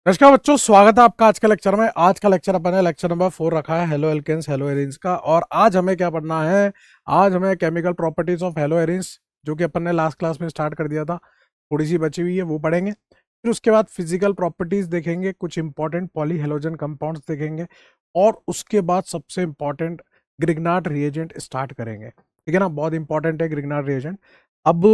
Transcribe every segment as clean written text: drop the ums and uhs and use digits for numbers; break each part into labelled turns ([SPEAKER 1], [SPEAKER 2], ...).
[SPEAKER 1] नमस्कार बच्चों, स्वागत है आपका आज के लेक्चर में। आज का लेक्चर अपन ने लेक्चर नंबर 4 रखा है हेलो एल्केन्स हेलो एरिन्स का। और आज हमें क्या पढ़ना है? आज हमें chemical properties of hello arenes, जो कि अपन ने लास्ट क्लास में स्टार्ट कर दिया था, थोड़ी सी बची हुई है, वो पढ़ेंगे। फिर उसके बाद फिजिकल प्रॉपर्टीज देखेंगे, कुछ इंपॉर्टेंट पॉली हेलोजन कंपाउंड्स देखेंगे, और उसके बाद सबसे इंपॉर्टेंट ग्रिग्नार्ड रिएजेंट स्टार्ट करेंगे। ठीक है ना, बहुत इंपॉर्टेंट है ग्रिग्नार्ड रिएजेंट। अब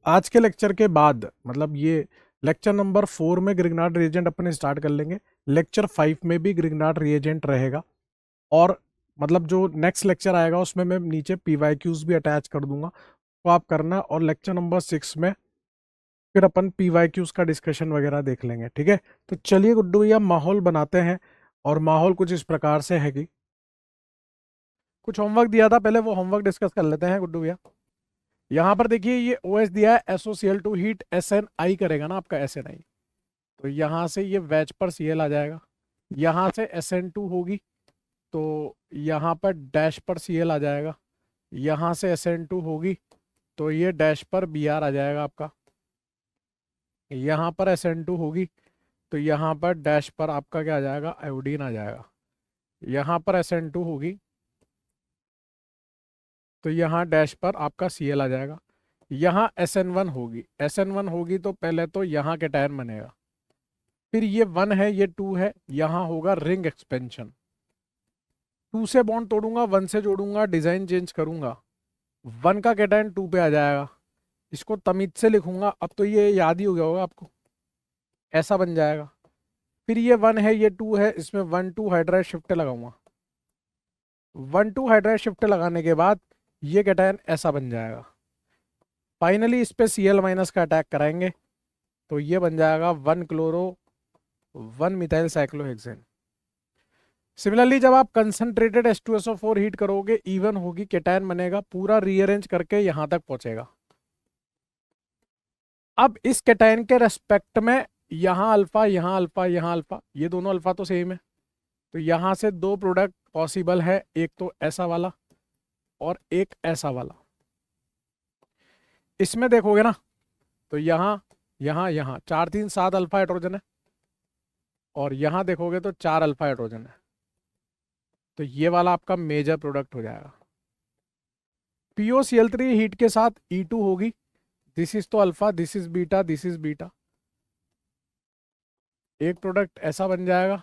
[SPEAKER 1] आज के लेक्चर के बाद, मतलब ये लेक्चर नंबर 4 में ग्रिग्नार्ड रिएजेंट अपन स्टार्ट कर लेंगे। लेक्चर 5 में भी ग्रिग्नार्ड रिएजेंट रहेगा, और मतलब जो नेक्स्ट लेक्चर आएगा उसमें मैं नीचे पीवाईक्यूज भी अटैच कर दूंगा, तो आप करना। और लेक्चर नंबर 6 में फिर अपन पीवाईक्यूज का डिस्कशन वगैरह देख लेंगे। ठीक है, तो चलिए गुड्डू भैया माहौल बनाते हैं। और माहौल कुछ इस प्रकार से है कि कुछ होमवर्क दिया था, पहले वो होमवर्क डिस्कस कर लेते हैं गुड्डू भैया। यहाँ पर देखिए, ये OH दिया है, SOCl2 हीट SNI करेगा ना आपका SNI, तो यहाँ से ये वैच पर Cl आ जाएगा। यहाँ से SN2 होगी तो यहाँ पर डैश पर Cl आ जाएगा। यहाँ से SN2 होगी तो ये डैश पर Br आ जाएगा आपका। यहाँ पर SN2 होगी तो यहाँ पर डैश पर आपका क्या आ जाएगा? आयोडीन आ जाएगा। यहाँ पर SN2 होगी तो यहाँ डैश पर आपका Cl आ जाएगा। यहाँ SN1 होगी, SN1 होगी तो पहले तो यहाँ कैटायन बनेगा, फिर ये 1 है, ये 2 है, यहाँ होगा रिंग एक्सपेंशन। 2 से बॉन्ड तोड़ूंगा, 1 से जोड़ूंगा, डिजाइन चेंज करूंगा, 1 का कैटायन 2 पे आ जाएगा। इसको तमीज से लिखूंगा, अब तो ये याद ही हो गया होगा आपको, ऐसा बन जाएगा। फिर ये 1 है, ये 2 है, इसमें 1 2 हाइड्राइड शिफ्ट लगाऊंगा। 1 2 हाइड्राइड शिफ्ट लगाने के बाद ये कैटायन ऐसा बन जाएगा। फाइनली इस पे Cl माइनस का अटैक कराएंगे तो ये बन जाएगा 1 क्लोरो 1 मिथाइल साइक्लोहेक्सेन। सिमिलरली जब आप कंसंट्रेटेड H2SO4 हीट करोगे, इवन होगी, कैटायन बनेगा, पूरा रीअरेंज करके यहां तक पहुंचेगा। अब इस कैटायन के रेस्पेक्ट में यहाँ अल्फा, यहाँ अल्फा, यहाँ अल्फा, ये दोनों अल्फा तो सेम है, तो यहां से दो प्रोडक्ट पॉसिबल है, एक तो ऐसा वाला और एक ऐसा वाला। इसमें देखोगे ना तो यहाँ यहाँ यहाँ 4 3 7 अल्फा हाइड्रोजन है, और यहाँ देखोगे तो 4 अल्फा हाइड्रोजन है, तो ये वाला आपका मेजर प्रोडक्ट हो जाएगा। POCl3 हीट के साथ E2 होगी, दिस इज तो alpha, this is beta, this is beta. एक प्रोडक्ट ऐसा बन जाएगा,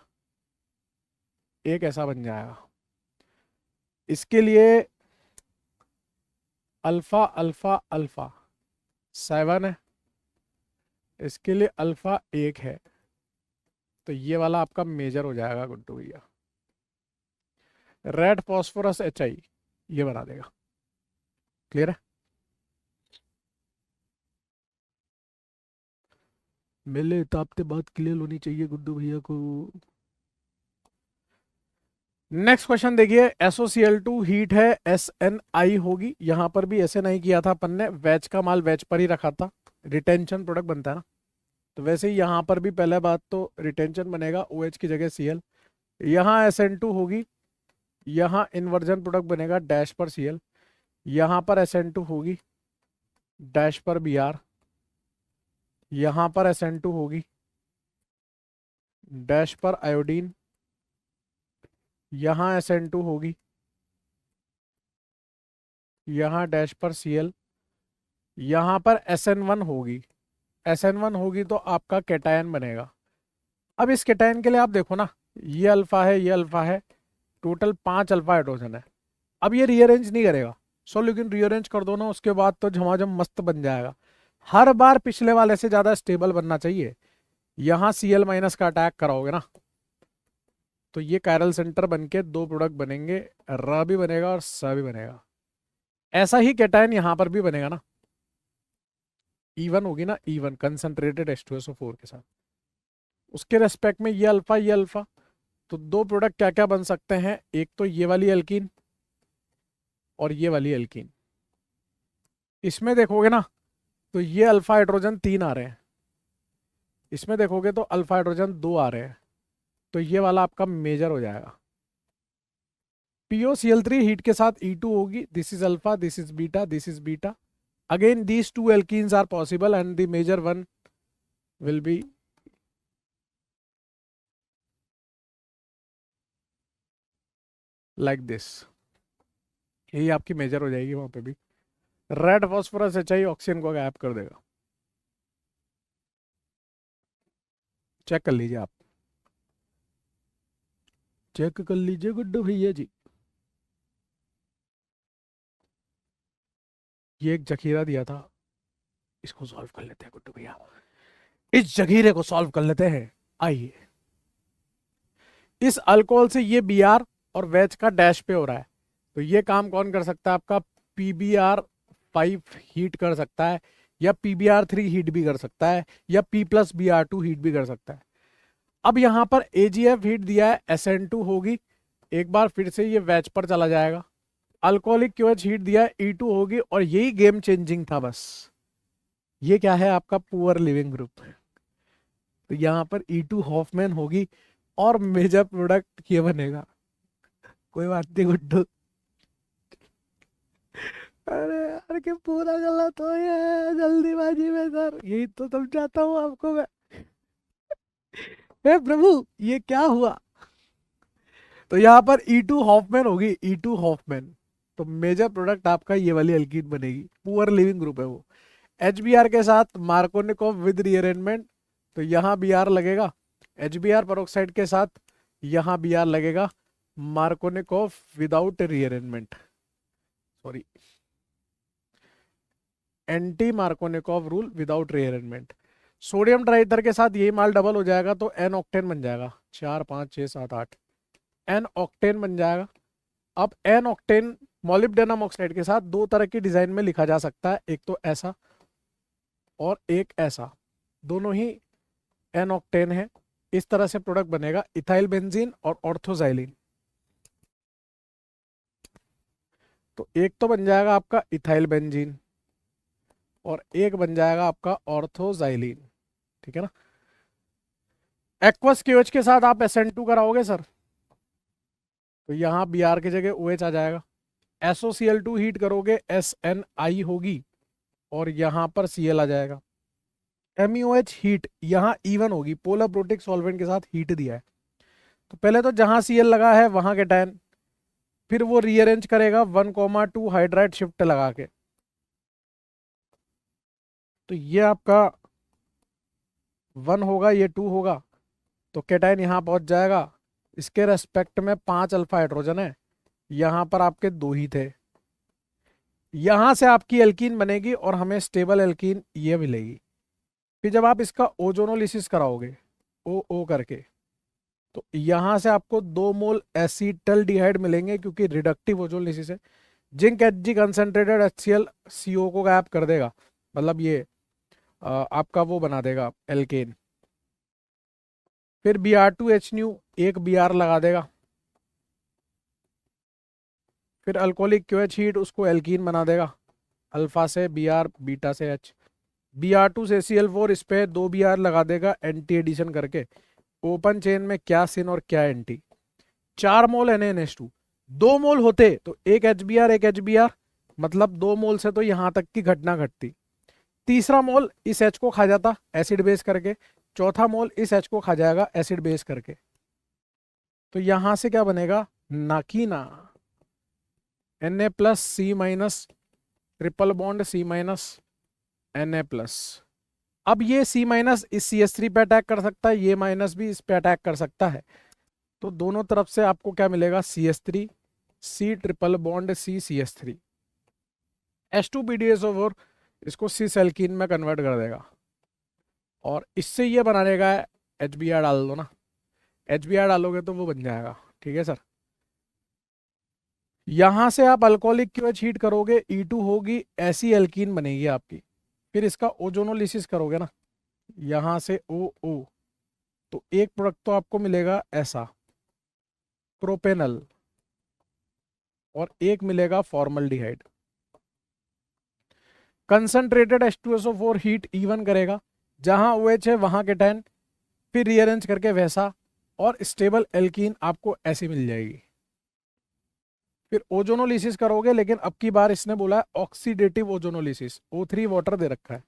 [SPEAKER 1] एक ऐसा बन जाएगा। इसके लिए अल्फा अल्फा अल्फा 7 है, इसके लिए अल्फा 1 है, तो ये वाला आपका मेजर हो जाएगा गुड्डू भैया। रेड फॉस्फोरस HI ये बना देगा। क्लियर है? मेरे हिसाब से बात क्लियर होनी चाहिए गुड्डू भैया को। नेक्स्ट क्वेश्चन देखिए, SOCl2 हीट है, SNI होगी, यहां पर भी SNI किया था अपन ने, वैच का माल वैच पर ही रखा था, रिटेंशन प्रोडक्ट बनता है ना, तो वैसे ही यहां पर भी पहले बात तो रिटेंशन बनेगा, OH की जगह Cl। यहाँ SN2 होगी, यहाँ इन्वर्जन प्रोडक्ट बनेगा, डैश पर Cl। यहाँ पर SN2 होगी, डैश पर Br। यहाँ पर SN2 होगी, डैश पर आयोडीन। यहाँ SN2 होगी, यहाँ डैश पर Cl। यहाँ पर SN1 होगी, SN1 होगी तो आपका कैटायन बनेगा। अब इस कैटायन के लिए आप देखो ना, ये अल्फा है, ये अल्फा है, टोटल 5 अल्फा हाइड्रोजन है। अब ये रीअरेंज नहीं करेगा, सो लेकिन रीअरेंज कर दो ना, उसके बाद तो झमाझम मस्त बन जाएगा। हर बार पिछले वाले से ज्यादा स्टेबल बनना चाहिए। यहाँ Cl माइनस का अटैक कराओगे ना तो ये कायरल सेंटर बन के दो प्रोडक्ट बनेंगे, र भी बनेगा और स भी बनेगा। ऐसा ही कैटायन यहाँ पर भी बनेगा ना, E1 होगी ना, E1 कंसंट्रेटेड H2SO4 के साथ, उसके रेस्पेक्ट में ये अल्फा, ये अल्फा, तो दो प्रोडक्ट क्या क्या बन सकते हैं? एक तो ये वाली एल्कीन और ये वाली एल्कीन। इसमें देखोगे ना तो ये अल्फा हाइड्रोजन 3 आ रहे हैं, इसमें देखोगे तो अल्फा हाइड्रोजन 2 आ रहे हैं, तो ये वाला आपका मेजर हो जाएगा। POCl3 हीट के साथ E2 होगी, this is alpha, this is beta, this is beta. Again these two alkenes are possible and the major one will be like this, यही आपकी मेजर हो जाएगी वहां पे भी। रेड फॉस्फोरस HI ऑक्सीजन को गायब कर देगा। चेक कर लीजिए आप, चेक कर लीजिए गुड्डू भैया जी। ये एक जखीरा दिया था, इसको सॉल्व कर लेते हैं गुड्डू भैया, इस जखीरे को सॉल्व कर लेते हैं। आइए, इस अल्कोहल से ये Br और वेज का डैश पे हो रहा है, तो ये काम कौन कर सकता है आपका, PBr5 हीट कर सकता है, या PBr3 हीट भी कर सकता है, या P+Br2 हीट भी कर सकता है। अब यहां पर AgF हीट दिया है, SN2 होगी, एक बार फिर से ये वेज पर चला जाएगा। अल्कोहलिक QH हीट दिया है, E2 होगी, और यही गेम चेंजिंग था बस। ये क्या है आपका पुअर लिविंग ग्रुप, तो यहाँ पर E2 हॉफमैन होगी और मेजर प्रोडक्ट ये बनेगा। कोई बात नहीं गुड्डू, अरे यार कि पूरा गलत हो ये जल्दीबाजी में सर, यही तो समझाता हूँ आपको मैं। हे प्रभु, ये क्या हुआ। तो यहाँ पर E2 हॉफमैन होगी, E2 हॉफमैन, तो मेजर प्रोडक्ट आपका ये वाली एल्कीन बनेगी, पुअर लिविंग ग्रुप है वो। HBr के साथ मार्कोनिकोव विद रीअरेंजमेंट, तो यहाँ Br लगेगा। HBr पेरोक्साइड के साथ यहाँ Br लगेगा, Markovnikov without rearrangement, sorry, anti Markovnikov rule without rearrangement. Sodium ट्राइथर के साथ यही माल डबल हो जाएगा, तो एन ऑक्टेन बन जाएगा, 4 5 6 7 8 एन ऑक्टेन बन जाएगा। अब एन ऑक्टेन मोलिब्डेनम ऑक्साइड के साथ दो तरह की डिजाइन में लिखा जा सकता है, एक तो ऐसा और एक ऐसा, दोनों ही एन ऑक्टेन है। इस तरह से प्रोडक्ट बनेगा, इथाइल बेंजीन और ऑर्थोजाइलिन। तो एक तो बन जाएगा आपका इथाइल बेंजीन और एक बन जाएगा आपका ऑर्थोजाइलिन, ठीक है ना। एक्वस KOH के साथ आप SN2 कराओगे सर, तो यहाँ Br की जगह OH आ जाएगा। SOCl2 हीट करोगे, SNI होगी और यहाँ पर Cl आ जाएगा। MeOH हीट यहाँ E1 होगी, पोलर प्रोटिक सॉल्वेंट के साथ हीट दिया है, तो पहले तो जहां Cl लगा है वहां के टैन, फिर वो रीअरेंज करेगा 1,2 हाइड्राइड शिफ्ट लगा के, तो ये आपका 1 होगा, ये 2 होगा, तो केटाइन यहाँ पहुंच जाएगा। इसके रेस्पेक्ट में 5 अल्फा हाइड्रोजन है, यहाँ पर आपके 2 ही थे, यहां से आपकी एल्कीन बनेगी और हमें स्टेबल एल्कीन ये मिलेगी। फिर जब आप इसका ओजोनोलिसिस कराओगे O करके, तो यहां से आपको 2 मोल एसीटल्डिहाइड मिलेंगे, क्योंकि रिडक्टिव ओजोनोलिसिस है। Zinc Hg concentrated HCl CO को गायब कर देगा, मतलब ये आपका वो बना देगा एल्केन। फिर Br2HNu एक Br लगा देगा, फिर अल्कोहलिक QH हीट उसको एल्कीन बना देगा, अल्फा से Br, बीटा से H। Br2 से Cl4, इस पे 2 Br लगा देगा एंटी एडिशन करके। ओपन चेन में क्या सिन और क्या एंटी, 4 मोल NaNH2, 2 मोल होते तो एक HBr एक HBr, मतलब 2 मोल से तो यहां तक की घटना घटती। तीसरा मोल इस H को खा जाता एसिड बेस करके, चौथा मोल इस H को खा जाएगा एसिड बेस करके, तो यहां से क्या बनेगा, नाकीना Na+C- triple bond C- Na+। अब ये C- इस CH3 पे अटैक कर सकता है, ये माइनस भी इस पे अटैक कर सकता है, तो दोनों तरफ से आपको क्या मिलेगा, CH3 C triple bond C CH3 H2PDSO4, इसको सिस एल्कीन में कन्वर्ट कर देगा, और इससे ये बनाने का है HBr डाल दो ना, HBr डालोगे तो वो बन जाएगा, ठीक है सर। यहां से आप अल्कोहलिक QH हीट करोगे, E2 होगी, ऐसी एल्कीन बनेगी आपकी। फिर इसका ओजोनोलिसिस करोगे ना, यहां से OO, तो एक प्रोडक्ट तो आपको मिलेगा ऐसा प्रोपेनल, और एक मिलेगा formaldehyde. Concentrated H2SO4 heat E1 करेगा, जहां OH है वहां के टैन, फिर रीअरेंज करके वैसा, और स्टेबल एल्कीन आपको ऐसी मिल जाएगी। फिर ओजोनोलिसिस करोगे, लेकिन अब की बार इसने बोला है ऑक्सीडेटिव ओजोनोलिसिस, O3 वाटर दे रखा है,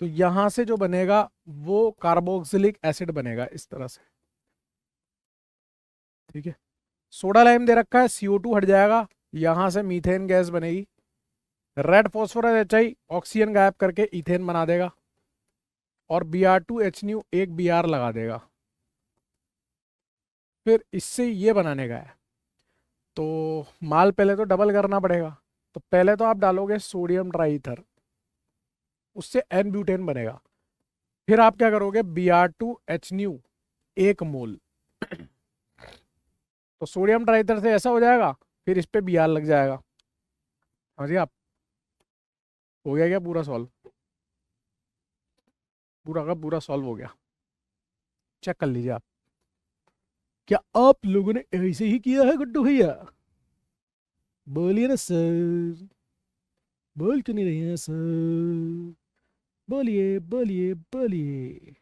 [SPEAKER 1] तो यहां से जो बनेगा वो कार्बोक्सिलिक एसिड बनेगा इस तरह से, ठीक है। सोडा लाइम दे रखा है, CO2 हट जाएगा, यहां से मीथेन गैस बनेगी। रेड फॉस्फोरस HI ऑक्सीजन गायब करके इथेन बना देगा, और Br2 H एक Br लगा देगा। फिर इससे ये बनाने का है, तो माल पहले तो डबल करना पड़ेगा। तो पहले तो आप डालोगे सोडियम ट्राईथर, उससे एन ब्यूटेन बनेगा। फिर आप क्या करोगे, Br2 H 1 मोल। तो सोडियम ट्राईथर से ऐसा हो जाएगा, फिर इस पे Br लग जाएगा। समझिए आप, हो गया क्या पूरा सॉल्व? पूरा का पूरा सॉल्व हो गया। चेक कर लीजिए आप। क्या आप लोगों ने ऐसे ही किया है गुड्डू भैया? बोलिए ना सर, बोल क्यों नहीं रहे हैं सर? बोलिए बोलिए बोलिए।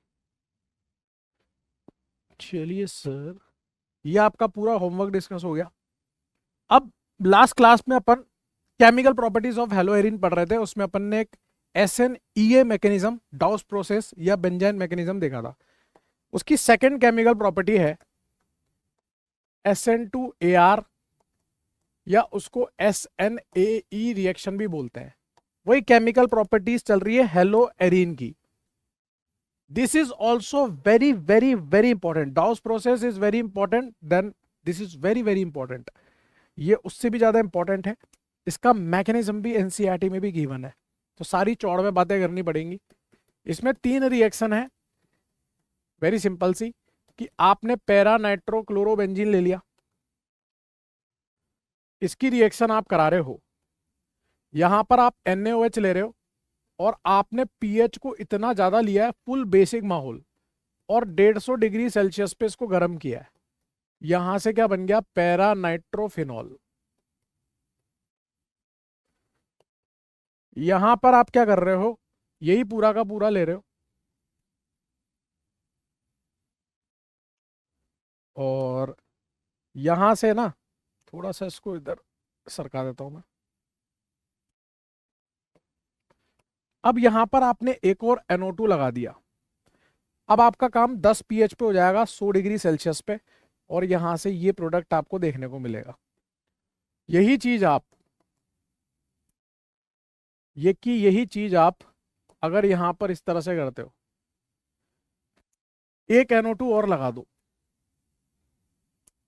[SPEAKER 1] चलिए सर, ये आपका पूरा होमवर्क डिस्कस हो गया। अब लास्ट क्लास में अपन केमिकल प्रॉपर्टीज ऑफ हेलोएरिन पढ़ रहे थे, उसमें अपन ने एक SNEA मैकेनिज्म, डाउस प्रोसेस या बेंजाइन मैकेनिज्म देखा था। उसकी सेकंड केमिकल प्रॉपर्टी है SN2AR, या उसको SNAE रिएक्शन भी बोलते हैं। वही केमिकल प्रॉपर्टीज चल रही है हेलोएरिन की। This is also very very very important. डाउस process is very important, then this is very very important. ये उससे भी ज्यादा इंपॉर्टेंट है। इसका मैकेनिज्म भी NCERT में भी गिवन है, तो सारी चौड़ में बातें करनी पड़ेंगी। इसमें 3 रिएक्शन है, वेरी सिंपल सी, कि आपने पैरा नाइट्रोक्लोरोबेंजीन ले लिया, इसकी रिएक्शन आप करा रहे हो, यहां पर आप NaOH ले रहे हो, और आपने pH को इतना ज्यादा लिया है, फुल बेसिक माहौल, और 150 डिग्री सेल्सियस पे इसको गर्म किया है। यहां से क्या बन गया, पैरा नाइट्रोफिनॉल। यहां पर आप क्या कर रहे हो, यही पूरा का पूरा ले रहे हो, और यहां से ना थोड़ा सा इसको इधर सरका देता हूं मैं। अब यहां पर आपने एक और NO2 लगा दिया। अब आपका काम 10 pH पे हो जाएगा, 100 डिग्री सेल्सियस पे, और यहां से ये प्रोडक्ट आपको देखने को मिलेगा। यही चीज आप, यही चीज आप अगर यहां पर इस तरह से करते हो, एक NO2 और लगा दो,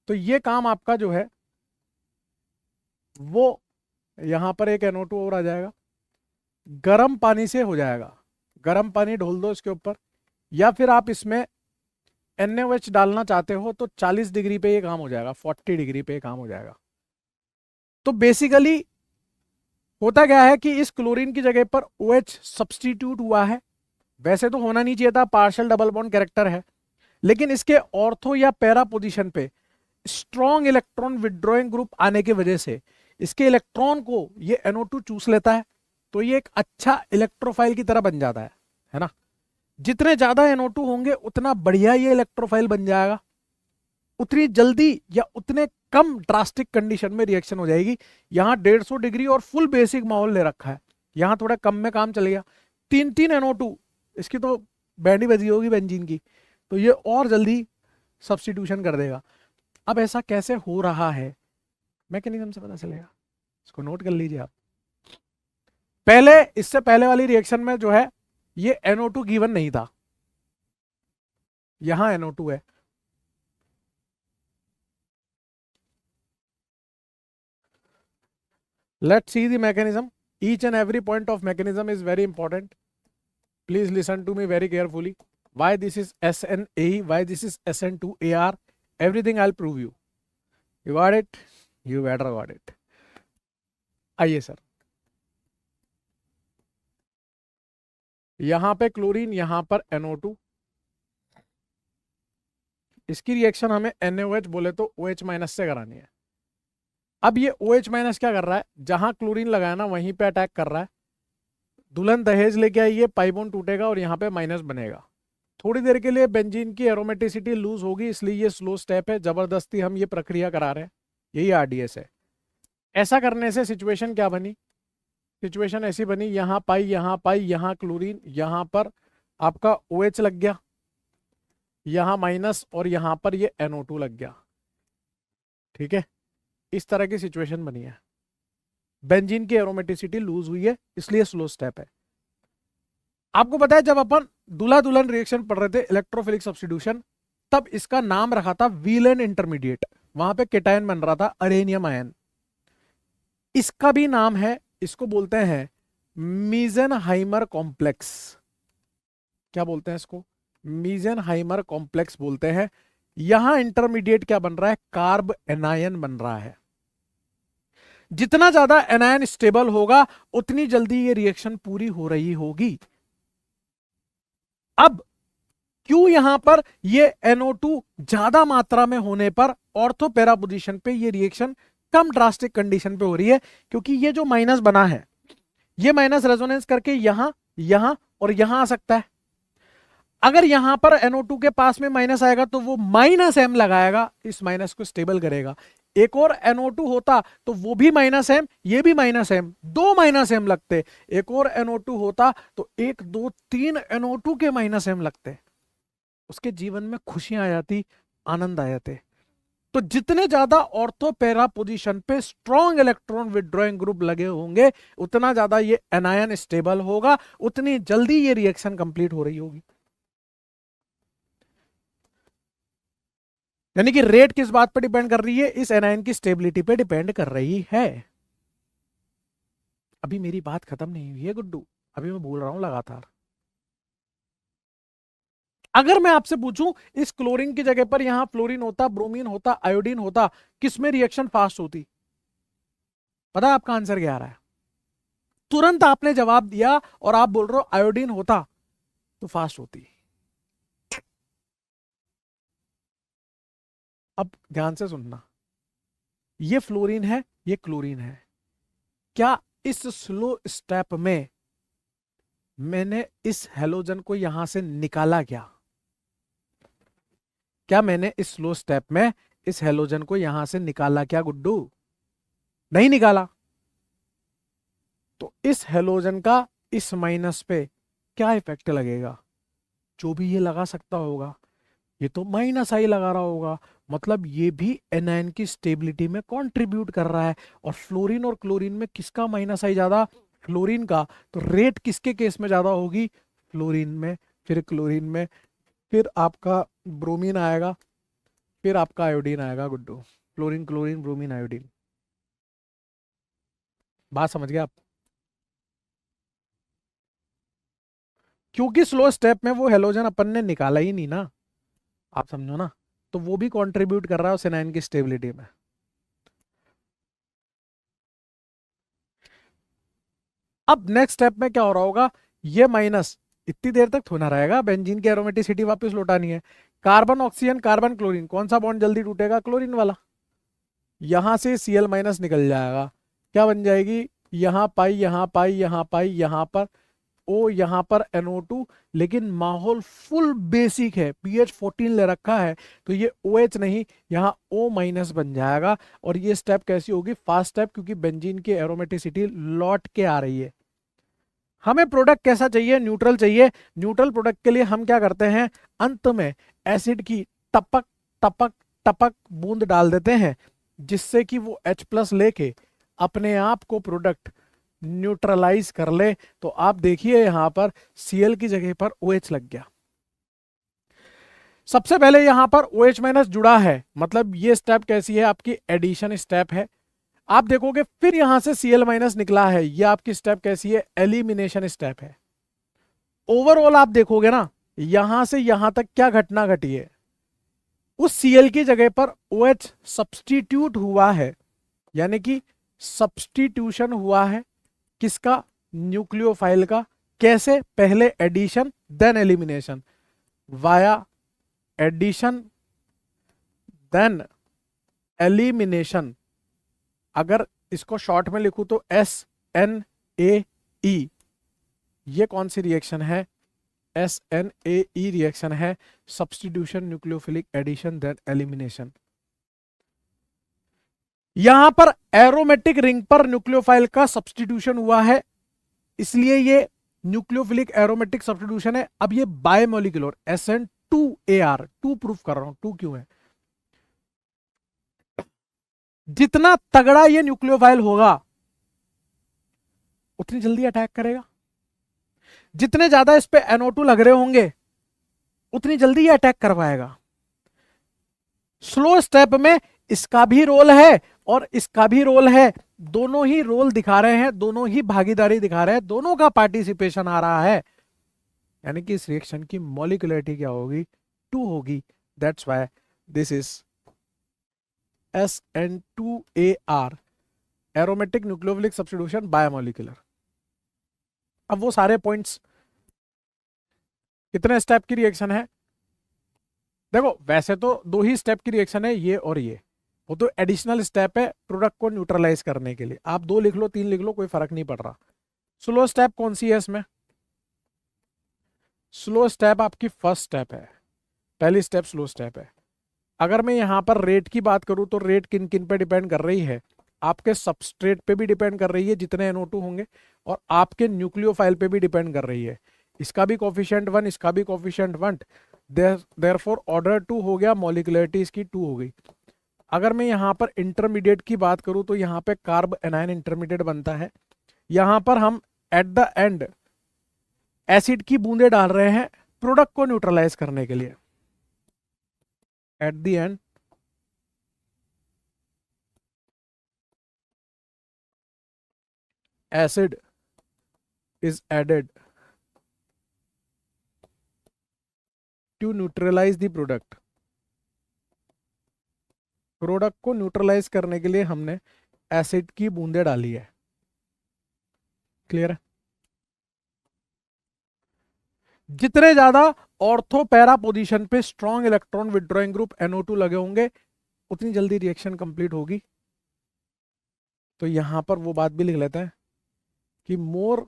[SPEAKER 1] तो ये काम आपका जो है वो यहां पर एक NO2 और आ जाएगा, गर्म पानी से हो जाएगा। गर्म पानी ढोल दो इसके ऊपर, या फिर आप इसमें NaOH डालना चाहते हो तो 40 डिग्री पे ये काम हो जाएगा, 40 डिग्री पे ये काम हो जाएगा। तो बेसिकली होता क्या है कि इस क्लोरीन की जगह पर OH सब्सटीट्यूट हुआ है। वैसे तो होना नहीं चाहिए था, पार्शियल डबल बॉन्ड कैरेक्टर है, लेकिन इसके ऑर्थो या पैरा पोजीशन पे स्ट्रॉन्ग इलेक्ट्रॉन विड्रॉइंग ग्रुप आने की वजह से इसके इलेक्ट्रॉन को ये NO2 चूस लेता है, तो ये एक अच्छा इलेक्ट्रोफाइल की तरह बन जाता है ना। जितने ज्यादा NO2 होंगे उतना बढ़िया ये इलेक्ट्रोफाइल बन जाएगा, उतनी जल्दी या उतने कम ड्रास्टिक कंडीशन में रिएक्शन हो जाएगी। यहां 150 डिग्री और फुल बेसिक माहौल ले रखा है, यहां थोड़ा कम में काम चलेगा। 3 NO2, इसकी तो बैंड ही बजी होगी बेंजीन की, तो ये और जल्दी सब्स्टिट्यूशन कर देगा। अब ऐसा कैसे हो रहा है, मैकेनिज्म से पता चलेगा, इसको नोट कर लीजिए आप। पहले, इससे पहले वाली रिएक्शन में जो है ये NO2 गिवन नहीं था, यहां NO2 है। Let's see the mechanism. Each and every point of mechanism is very important. Please listen to me very carefully. Why this is SNAE, why this is SN2AR, everything I'll prove you. You got it? You better got it. आइए sir, यहां पे chlorine, यहां पर NO2, इसकी reaction हमें NaOH बोले तो OH minus से करानी है। अब ये OH माइनस क्या कर रहा है, जहां क्लोरीन लगाया ना वहीं पे अटैक कर रहा है। दुल्हन दहेज लेके आई, ये पाई बॉन्ड टूटेगा और यहाँ पे माइनस बनेगा। थोड़ी देर के लिए बेंजीन की एरोमेटिसिटी लूज होगी, इसलिए ये स्लो स्टेप है, जबरदस्ती हम ये प्रक्रिया करा रहे हैं, यही RDS है। ऐसा करने से सिचुएशन क्या बनी, सिचुएशन ऐसी बनी, यहाँ पाई, यहाँ क्लोरीन, यहाँ पर आपका OH लग गया, यहाँ माइनस, और यहाँ पर ये NO2 लग गया। ठीक है, इस तरह की सिचुएशन बनी है, बेंजीन की एरोमेटिसिटी लूज हुई है, इसलिए स्लो स्टेप है। आपको पता है जब अपन दूल्हा दुल्हन रिएक्शन पढ़ रहे थे इलेक्ट्रोफिलिक सब्स्टिट्यूशन, तब इसका नाम रखा था व्हीलन इंटरमीडिएट, वहां पे केटायन बन रहा था अरेनियम आयन। इसका भी नाम है, इसको बोलते हैं मीजेनहाइमर कॉम्प्लेक्स। क्या बोलते हैं इसको? मीजेनहाइमर कॉम्प्लेक्स बोलते हैं। यहां इंटरमीडिएट क्या बन रहा है? कार्ब एनायन बन रहा है। जितना ज्यादा एनायन स्टेबल होगा उतनी जल्दी ये रिएक्शन पूरी हो रही होगी। अब क्यों यहां पर ये NO2 ज्यादा मात्रा में होने पर ऑर्थो पैरा पोजीशन पे ये रिएक्शन कम ड्रास्टिक कंडीशन पे हो रही है? क्योंकि ये जो माइनस बना है, ये माइनस रेजोनेंस करके यहां, यहां और यहां आ सकता है। अगर यहां पर NO2 के पास में माइनस आएगा तो वो -m लगाएगा, इस माइनस को स्टेबल करेगा। एक और NO2 होता तो वो भी -m, ये भी -m, दो -m लगते। एक और NO2 होता तो 1 2 3 NO2 के -m लगते, उसके जीवन में खुशियां आ जाती, आनंद आ जाते। तो जितने ज्यादा ऑर्थो पैरा पोजीशन पे स्ट्रॉन्ग इलेक्ट्रॉन विड्रॉइंग ग्रुप लगे होंगे उतना ज्यादा ये एनायन स्टेबल होगा, उतनी जल्दी ये रिएक्शन कंप्लीट हो रही होगी। यानी कि रेट किस बात पर डिपेंड कर रही है? इस एनायन की स्टेबिलिटी पे डिपेंड कर रही है। अभी मेरी बात खत्म नहीं हुई है गुड्डू, अभी मैं बोल रहा हूं लगातार। अगर मैं आपसे पूछूं इस क्लोरीन की जगह पर यहां फ्लोरीन होता, ब्रोमीन होता, आयोडीन होता, किसमें रिएक्शन फास्ट होती? पता है आपका आंसर क्या आ रहा है? तुरंत आपने जवाब दिया और आप बोल रहे हो आयोडीन होता तो फास्ट होती। अब ध्यान से सुनना, ये फ्लोरीन है, ये क्लोरीन है। क्या इस स्लो स्टेप में मैंने इस हेलोजन को यहां से निकाला क्या? क्या मैंने इस स्लो स्टेप में इस हेलोजन को यहां से निकाला क्या गुड्डू? नहीं निकाला। तो इस हेलोजन का इस माइनस पे क्या इफेक्ट लगेगा? जो भी ये लगा सकता होगा ये तो -i लगा रहा होगा, मतलब ये भी एनायन की स्टेबिलिटी में कंट्रीब्यूट कर रहा है। और फ्लोरीन और क्लोरीन में किसका -i ज्यादा? फ्लोरीन का। तो रेट किसके केस में ज्यादा होगी? फ्लोरीन में, फिर क्लोरीन में, फिर आपका ब्रोमीन आएगा, फिर आपका आयोडीन आएगा Guddu. Fluorine, chlorine, bromine, iodine. बात समझ गए आप? क्योंकि स्लो स्टेप में वो हेलोजन अपन ने निकाला ही नहीं ना, आप समझो ना, तो वो भी कंट्रीब्यूट कर रहा है उस एनायन की स्टेबिलिटी में। अब नेक्स्ट स्टेप में क्या हो रहा होगा? ये माइनस इतनी देर तक थोड़ा रहेगा, बेंजीन की एरोमेटिसिटी वापस लौटानी है। कार्बन, ऑक्सीजन, कार्बन, क्लोरीन, कौन सा बॉन्ड जल्दी टूटेगा? क्लोरीन वाला। यहां से Cl- निकल जाएगा, क्या बन जाएगी? यहां पाई, यहां पाई, यहां पाई, यहां पर O, यहां पर NO2। लेकिन माहौल फुल बेसिक है, pH 14 ले रखा है, तो ये OH नहीं, यहाँ O- बन जाएगा। और ये स्टेप कैसी होगी? फास्ट स्टेप, क्योंकि बेंजीन की एरोमेटिसिटी लौट के आ रही है। हमें प्रोडक्ट कैसा चाहिए? न्यूट्रल चाहिए। न्यूट्रल प्रोडक्ट के लिए हम क्या करते हैं? अंत में एसिड की टपक टपक टपक बूंद डाल देते हैं, जिससे कि वो H+ लेके अपने आप को प्रोडक्ट न्यूट्रलाइज कर ले। तो आप देखिए यहां पर Cl की जगह पर OH लग गया। सबसे पहले यहां पर OH- जुड़ा है, मतलब ये स्टेप कैसी है? आपकी एडिशन स्टेप है। आप देखोगे फिर यहां से Cl- निकला है, ये आपकी स्टेप कैसी है? एलिमिनेशन स्टेप है। ओवरऑल आप देखोगे ना, यहां से यहां तक क्या घटना घटी है? उस Cl की जगह पर OH सब्सटीट्यूट हुआ है, यानी कि सब्सटीट्यूशन हुआ है किसका? न्यूक्लियोफाइल का। कैसे? पहले addition then elimination, via addition then elimination. अगर इसको शॉर्ट में लिखूं तो SNAE, ये कौन सी रिएक्शन है? SNAE रिएक्शन है, substitution, nucleophilic addition then elimination. यहां पर एरोमेटिक रिंग पर न्यूक्लियोफाइल का सब्सटीट्यूशन हुआ है, इसलिए ये न्यूक्लियोफिलिक एरोमेटिक सब्स्टिट्यूशन है। अब ये बायोमोलिकुलर SN2AR, 2 प्रूफ कर रहा हूं, 2 क्यों है? जितना तगड़ा ये न्यूक्लियोफाइल होगा उतनी जल्दी अटैक करेगा। जितने ज्यादा इस पे NO2 लग रहे होंगे उतनी जल्दी ये अटैक कर पाएगा। स्लो स्टेप में इसका भी रोल है और इसका भी रोल है, दोनों ही रोल दिखा रहे हैं, दोनों ही भागीदारी दिखा रहे हैं, दोनों का पार्टिसिपेशन आ रहा है। यानी कि इस रिएक्शन की मॉलिक्यूलरिटी क्या होगी, 2 होगी। That's why this is SN2AR, aromatic nucleophilic substitution biomolecular. अब वो सारे पॉइंट्स, कितने स्टेप की रिएक्शन है, देखो वैसे तो 2 ही स्टेप की रिएक्शन है, ये और ये, वो तो एडिशनल स्टेप है प्रोडक्ट को न्यूट्रलाइज करने के लिए। आप 2 लिख लो 3 लिख लो कोई फर्क नहीं पड़ रहा। स्लो स्टेप कौन सी है इसमें, स्लो स्टेप आपकी फर्स्ट स्टेप है, पहली स्टेप स्लो स्टेप है। अगर मैं यहां पर रेट की बात करूं तो रेट किन किन पे डिपेंड कर रही है, आपके सबस्ट्रेट पे भी डिपेंड कर रही है जितने NO2 होंगे, और आपके न्यूक्लियोफाइल पे भी डिपेंड कर रही है। इसका भी कोफिशिएंट 1, इसका भी कोफिशिएंट 1, देयरफॉर ऑर्डर 2 हो गया, मॉलिक्यूलरिटी इसकी 2 हो गई। अगर मैं यहाँ पर इंटरमीडिएट की बात करूं तो यहाँ पे कार्ब एनायन इंटरमीडिएट बनता है। यहाँ पर हम एट द एंड एसिड की बूंदे डाल रहे हैं प्रोडक्ट को न्यूट्रलाइज करने के लिए। At the end acid is added to neutralize the product। Product को न्यूट्रलाइज करने के लिए हमने एसिड की बूंदे डाली है। क्लियर है। जितने ज्यादा ऑर्थो पैरा पोजीशन पे strong electron withdrawing group NO2 लगे होंगे उतनी जल्दी रिएक्शन कंप्लीट होगी। तो यहां पर वो बात भी लिख लेते हैं कि more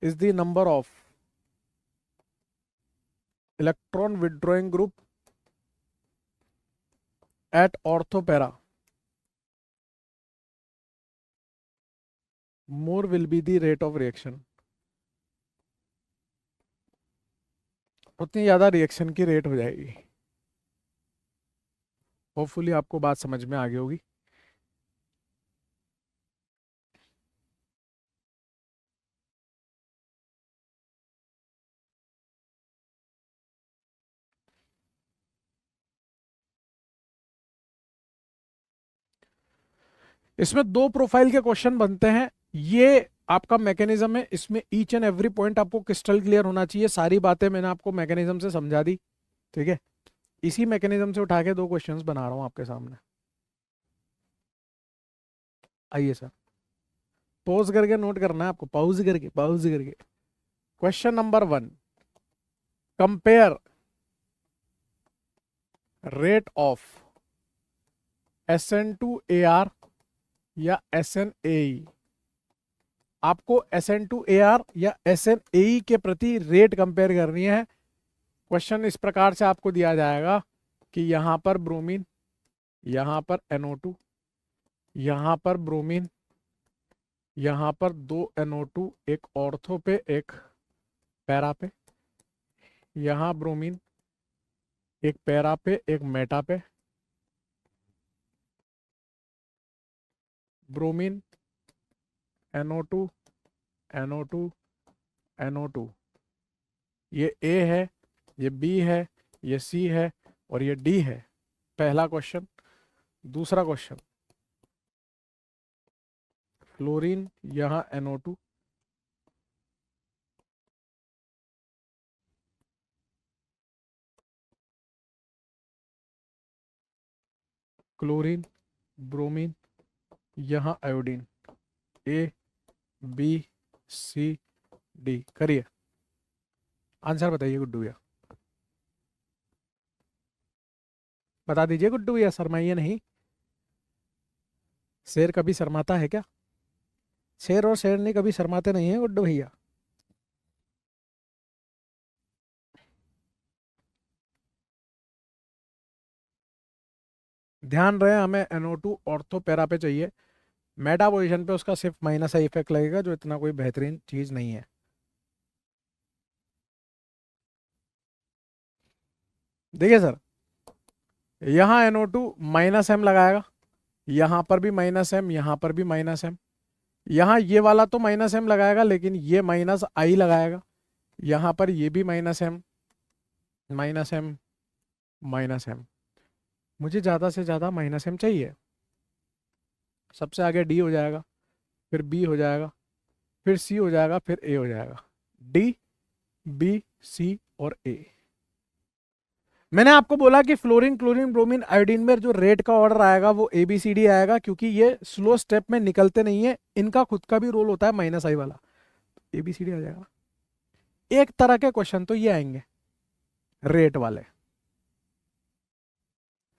[SPEAKER 1] is the number of electron withdrawing group at ortho para, more will be the rate of reaction। उतनी ज्यादा रिएक्शन की रेट हो जाएगी। होपफुली आपको बात समझ में आ गई होगी। इसमें 2 प्रोफाइल के क्वेश्चन बनते हैं, ये आपका मैकेनिज्म है, इसमें ईच एंड एवरी पॉइंट आपको क्रिस्टल क्लियर होना चाहिए। सारी बातें मैंने आपको मैकेनिज्म से समझा दी, ठीक है। इसी मैकेनिज्म से उठा के 2 क्वेश्चंस बना रहा हूं आपके सामने। आइए सर, पॉज करके नोट करना है आपको, पॉज करके। Question number 1, compare rate of SN2AR या SNAE। आपको SN2AR या SNAE के प्रति रेट कंपेयर करनी है। क्वेश्चन इस प्रकार से आपको दिया जाएगा कि यहां पर ब्रोमीन, यहां पर NO2, यहां पर ब्रोमीन, यहां पर 2 NO2, एक ऑर्थो पे एक पैरा पे, यहां ब्रोमीन एक पैरा पे एक मेटा पे, ब्रोमीन NO2 NO2 NO2, ये A है, ये B है, ये C है और ये D है। पहला क्वेश्चन। दूसरा क्वेश्चन, फ्लोरीन यहां NO2, क्लोरीन, ब्रोमीन, यहां iodine. A B C D। करिए आंसर बताइए गुड्डू भैया, बता दीजिए गुड्डू भैया, शर्माइए नहीं। शेर कभी शर्माता है क्या, शेर और शेरनी कभी शर्माते नहीं है गुड्डू भैया। ध्यान रहे हमें NO2 ऑर्थो पैरा पे चाहिए, मेटा पोजिशन पे उसका सिर्फ माइनस का इफेक्ट लगेगा जो इतना कोई बेहतरीन चीज नहीं है। देखिए सर, यहाँ NO2 -M लगाएगा, यहाँ पर भी माइनस एम, यहाँ पर भी माइनस एम। यहाँ ये वाला तो माइनस एम लगाएगा, लेकिन ये माइनस आई लगाएगा। यहाँ पर ये भी minus M, minus M, minus M. मुझे ज़्यादा से ज़्यादा माइनस एम चाहिए। सबसे आगे डी हो जाएगा, फिर बी हो जाएगा, फिर सी हो जाएगा, फिर ए हो जाएगा। डी, बी, सी और ए। मैंने आपको बोला कि फ्लोरीन, क्लोरीन, ब्रोमीन, आयोडीन में जो रेट का ऑर्डर आएगा वो ए बी सी डी आएगा, क्योंकि ये स्लो स्टेप में निकलते नहीं है, इनका खुद का भी रोल होता है माइनस आई वाला। ए बी सी डी आ जाएगा। एक तरह के क्वेश्चन तो ये आएंगे रेट वाले,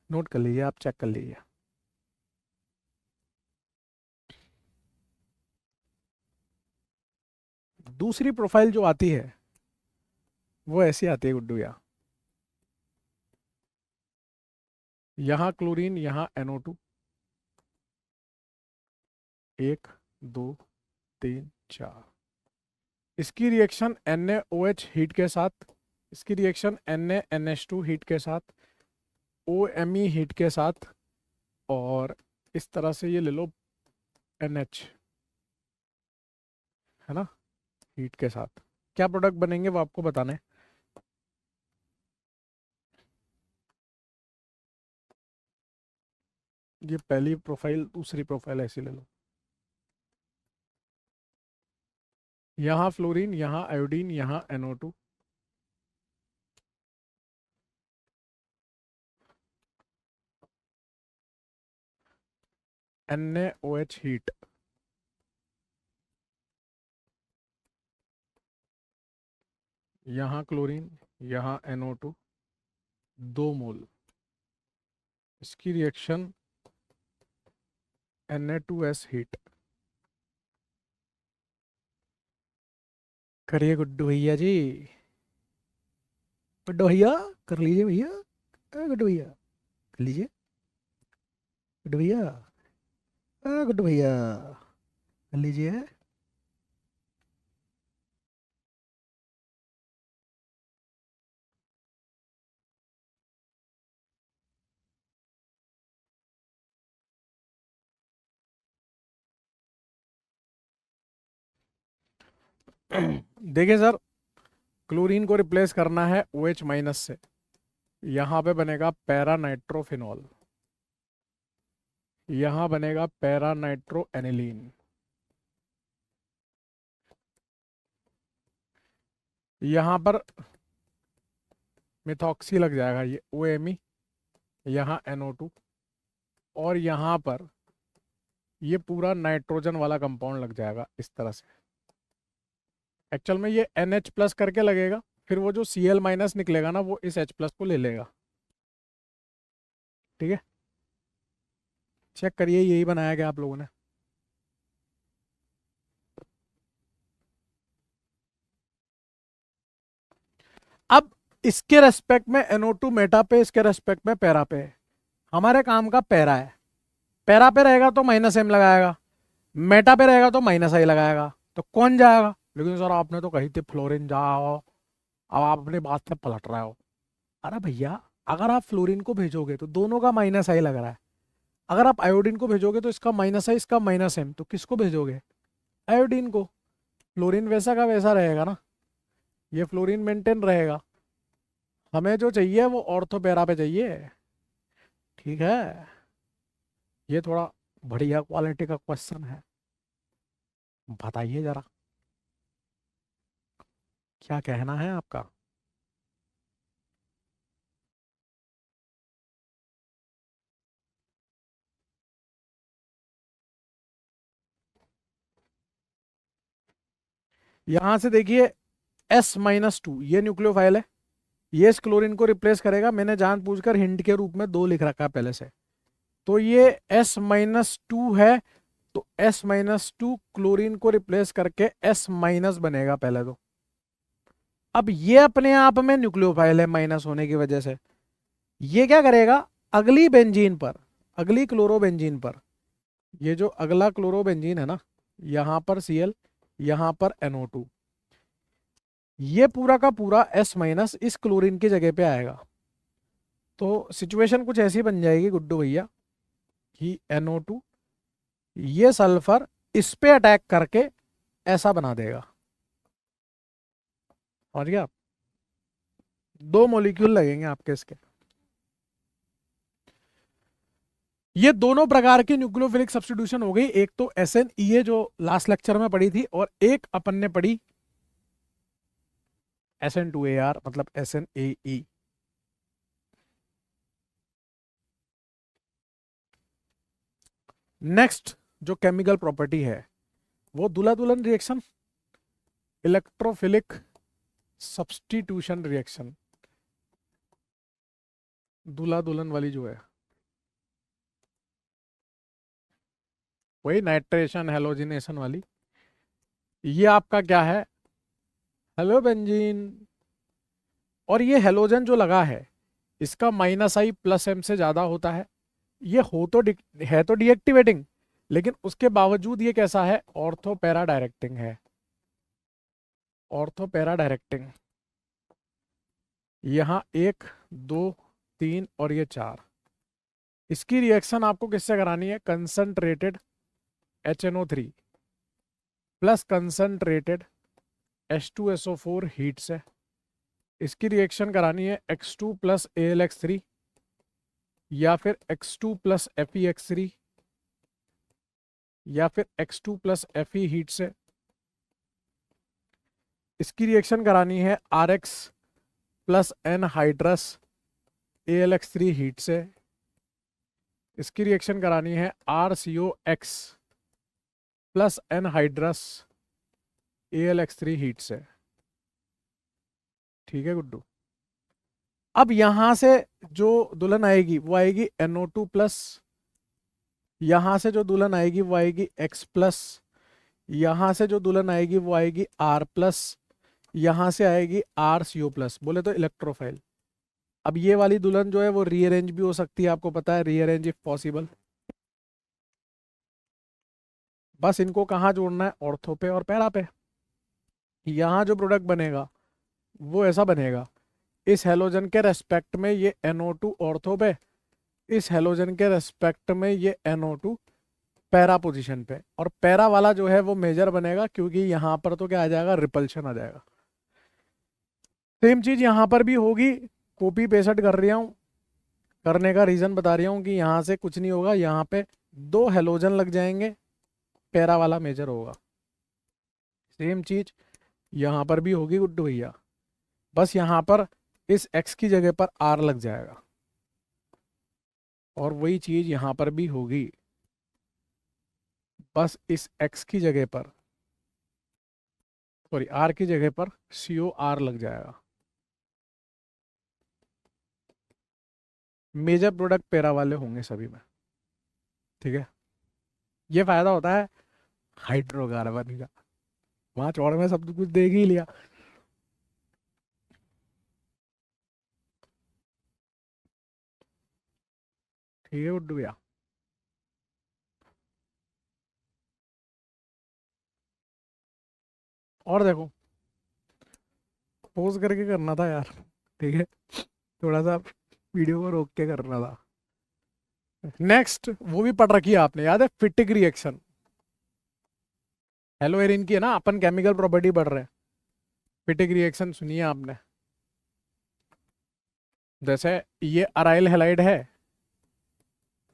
[SPEAKER 1] नोट कर लीजिए, आप चेक कर लीजिए। दूसरी प्रोफाइल जो आती है वो ऐसी आती है गुड्डू यार। यहाँ क्लोरीन, यहाँ NO2, 1 2 3 4। इसकी रिएक्शन NaOH हीट के साथ, इसकी रिएक्शन NaNH2 हीट के साथ, OMe हीट के साथ, और इस तरह से ये ले लो NH, है ना, हीट के साथ। क्या प्रोडक्ट बनेंगे वो आपको बताना है। ये पहली प्रोफाइल, दूसरी प्रोफाइल ऐसी ले लो। यहाँ फ्लोरीन, यहाँ आयोडीन, यहाँ NO2, NaOH हीट, यहाँ क्लोरीन, यहाँ NO2, 2 मोल। इसकी रिएक्शन Na2S हीट। करिए गुड्डू भैया जी, गुड्डू भैया कर लीजिए भैया, गुड्डू भैया कर लीजिए, गुड्डू भैया, गुड्डू भैया कर लीजिए। देखिए सर, क्लोरीन को रिप्लेस करना है OH माइनस से, यहाँ पे बनेगा पैरा नाइट्रोफिनॉल, यहाँ बनेगा पैरा नाइट्रो एनिलीन, यहाँ पर मिथॉक्सी लग जाएगा, ये OMe, यहाँ NO2, और यहाँ पर ये पूरा नाइट्रोजन वाला कंपाउंड लग जाएगा इस तरह से। एक्चुअल में ये NH प्लस करके लगेगा, फिर वो जो Cl माइनस निकलेगा ना वो इस H प्लस को ले लेगा। ठीक है, चेक करिए, यही बनाया गया आप लोगों ने। अब इसके रेस्पेक्ट में NO2 मेटा पे, इसके रेस्पेक्ट में पैरा पे है। हमारे काम का पैरा है, पैरा पे रहेगा तो माइनस एम लगाएगा, मेटा पे रहेगा तो माइनस आई लगाएगा। तो कौन जाएगा? लेकिन सर आपने तो कही थी फ्लोरीन जाओ, अब आप अपनी बात से पलट रहे हो। अरे भैया, अगर आप फ्लोरीन को भेजोगे तो दोनों का माइनस आई लग रहा है, अगर आप आयोडीन को भेजोगे तो इसका माइनस आई, इसका माइनस एम, तो किसको भेजोगे? आयोडीन को। फ्लोरीन वैसा का वैसा रहेगा ना, ये फ्लोरीन मेंटेन रहेगा। हमें जो चाहिए वो ऑर्थो पैरा पे चाहिए। ठीक है, ये थोड़ा बढ़िया क्वालिटी का क्वेश्चन है, बताइए जरा क्या कहना है आपका। यहां से देखिए S-2 ये न्यूक्लियोफाइल है, ये इस क्लोरीन को रिप्लेस करेगा। मैंने जानबूझकर हिंट के रूप में 2 लिख रखा है पहले से, तो ये S-2 है, तो S-2 क्लोरीन को रिप्लेस करके S- बनेगा पहले तो। अब ये अपने आप में न्यूक्लियोफाइल है माइनस होने की वजह से, ये क्या करेगा अगली बेंजीन पर, अगली क्लोरोबेंजीन पर, ये जो अगला क्लोरोबेंजीन है ना, यहां पर Cl, यहां पर NO2, ये पूरा का पूरा S- इस क्लोरीन की जगह पे आएगा। तो सिचुएशन कुछ ऐसी बन जाएगी गुड्डू भैया कि NO2 ये सल्फर इस पे अटैक करके ऐसा बना देगा। और क्या, 2 मॉलिक्यूल लगेंगे आपके इसके। ये दोनों प्रकार की न्यूक्लियोफिलिक सब्स्टिट्यूशन हो गई। एक तो SNEA जो लास्ट लेक्चर में पढ़ी थी, और एक अपन ने पढ़ी SN2AR मतलब SNAE। नेक्स्ट जो केमिकल प्रॉपर्टी है वो दूल्हा दुल्हन रिएक्शन, इलेक्ट्रोफिलिक सब्स्टिट्यूशन रिएक्शन, दूल्हा दुल्हन वाली जो है वही नाइट्रेशन हेलोजिनेशन वाली। ये आपका क्या है, हेलो बेंजीन। और ये हेलोजन जो लगा है इसका -I + M से ज्यादा होता है। ये है तो डीएक्टिवेटिंग, लेकिन उसके बावजूद ये कैसा है, ऑर्थो पैरा डायरेक्टिंग है। ऑर्थो पैरा डायरेक्टिंग, यहाँ 1 2 3 और ये 4। इसकी रिएक्शन आपको किससे करानी है, concentrated HNO3 plus concentrated H2SO4 heat से। इसकी रिएक्शन करानी है X2 + AlX3 या फिर X2 + FeX3 या फिर X2 + Fe हीट से। इसकी रिएक्शन करानी है RX + एनहाइड्रस AlX3 हीट से। इसकी रिएक्शन करानी है RCOX + एनहाइड्रस AlX3 हीट से। ठीक है गुड्डू। अब यहां से जो दुल्हन आएगी वो आएगी NO2+, यहां से जो दुल्हन आएगी वो आएगी X+, यहां से जो दुल्हन आएगी वो आएगी R+, यहां से आएगी RCO+, बोले तो इलेक्ट्रोफाइल। अब ये वाली दुल्हन जो है वो रीअरेंज भी हो सकती है, आपको पता है, रीअरेंज इफ पॉसिबल। बस इनको कहाँ जोड़ना है, ऑर्थो पे और पैरा पे। यहाँ जो प्रोडक्ट बनेगा वो ऐसा बनेगा, इस हेलोजन के रेस्पेक्ट में ये NO2 ऑर्थो पे, इस हेलोजन के रेस्पेक्ट में ये NO2 पैरा पोजीशन पे, और पैरा वाला जो है वो मेजर बनेगा, क्योंकि यहाँ पर तो क्या आ जाएगा, रिपल्शन आ जाएगा। सेम चीज यहाँ पर भी होगी, कॉपी पेस्ट कर रहा हूँ, करने का रीजन बता रहा हूँ कि यहाँ से कुछ नहीं होगा, यहाँ पे 2 हेलोजन लग जाएंगे, पैरा वाला मेजर होगा। सेम चीज यहाँ पर भी होगी गुड्डू भैया, बस यहाँ पर इस X की जगह पर R लग जाएगा, और वही चीज यहाँ पर भी होगी, बस इस X की जगह पर, सॉरी R की जगह पर COR लग जाएगा। मेजर प्रोडक्ट पैरा वाले होंगे सभी में। ठीक है, ये फायदा होता है हाइड्रोकार्बन का, वहां चौड़ में सब कुछ देख ही लिया। ठीक है गुड्डू भैया। और देखो, पोज करके करना था यार, ठीक है, थोड़ा सा वीडियो को रोक के करना था। नेक्स्ट वो भी पढ़ रखी है आपने, याद है, फिटिक रिएक्शन। हेलो एरिन की है ना, अपन केमिकल प्रॉपर्टी पढ़ रहे हैं। फिटिक रिएक्शन सुनिए आपने, जैसे ये अराइल हैलाइड है,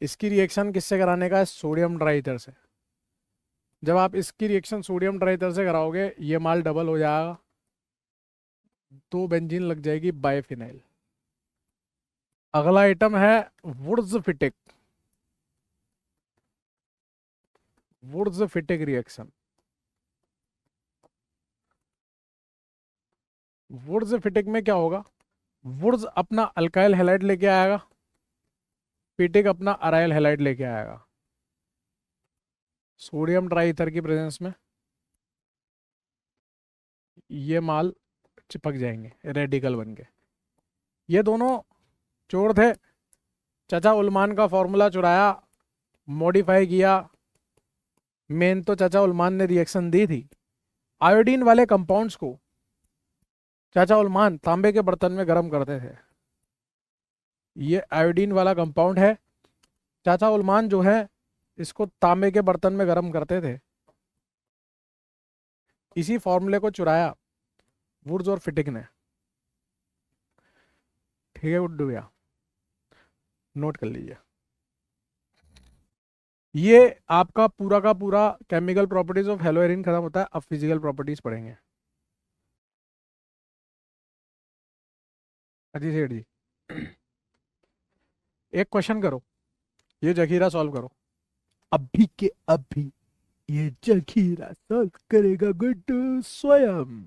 [SPEAKER 1] इसकी रिएक्शन किससे कराने का है, सोडियम ड्राइथर से। जब आप इसकी रिएक्शन सोडियम ड्राइथर से कराओगे ये माल डबल हो जाएगा, 2 बेंजीन लग जाएगी बाइफिनाइल। अगला आइटम है Wurtz Fittig, Wurtz Fittig reaction. Wurtz Fittig में क्या होगा, वुड्स अपना अल्काइल हैलाइड लेके आएगा, फिटिक अपना अराइल हैलाइड लेके आएगा, सोडियम ट्राईथर की प्रेजेंस में ये माल चिपक जाएंगे रेडिकल बन के। ये दोनों चोर थे, चाचा उल्मान का फॉर्मूला चुराया, मॉडिफाई किया। मेन तो चाचा उल्मान ने रिएक्शन दी थी। आयोडीन वाले कंपाउंड्स को चाचा उल्मान तांबे के बर्तन में गर्म करते थे। ये आयोडीन वाला कंपाउंड है, चाचा उलमान जो है इसको तांबे के बर्तन में गर्म करते थे, इसी फॉर्मूले को चुराया वुड्स और फिटिक ने। ठीक है गुड्डू भैया, नोट कर लीजिए। ये आपका पूरा का पूरा केमिकल प्रॉपर्टीज ऑफ हेलोएरिन खत्म होता है। अब फिजिकल प्रॉपर्टीज पढ़ेंगे। अजी सेठ जी, एक क्वेश्चन करो, ये जखीरा सॉल्व करो अभी के अभी। ये जखीरा सॉल्व करेगा गुड्डू स्वयं।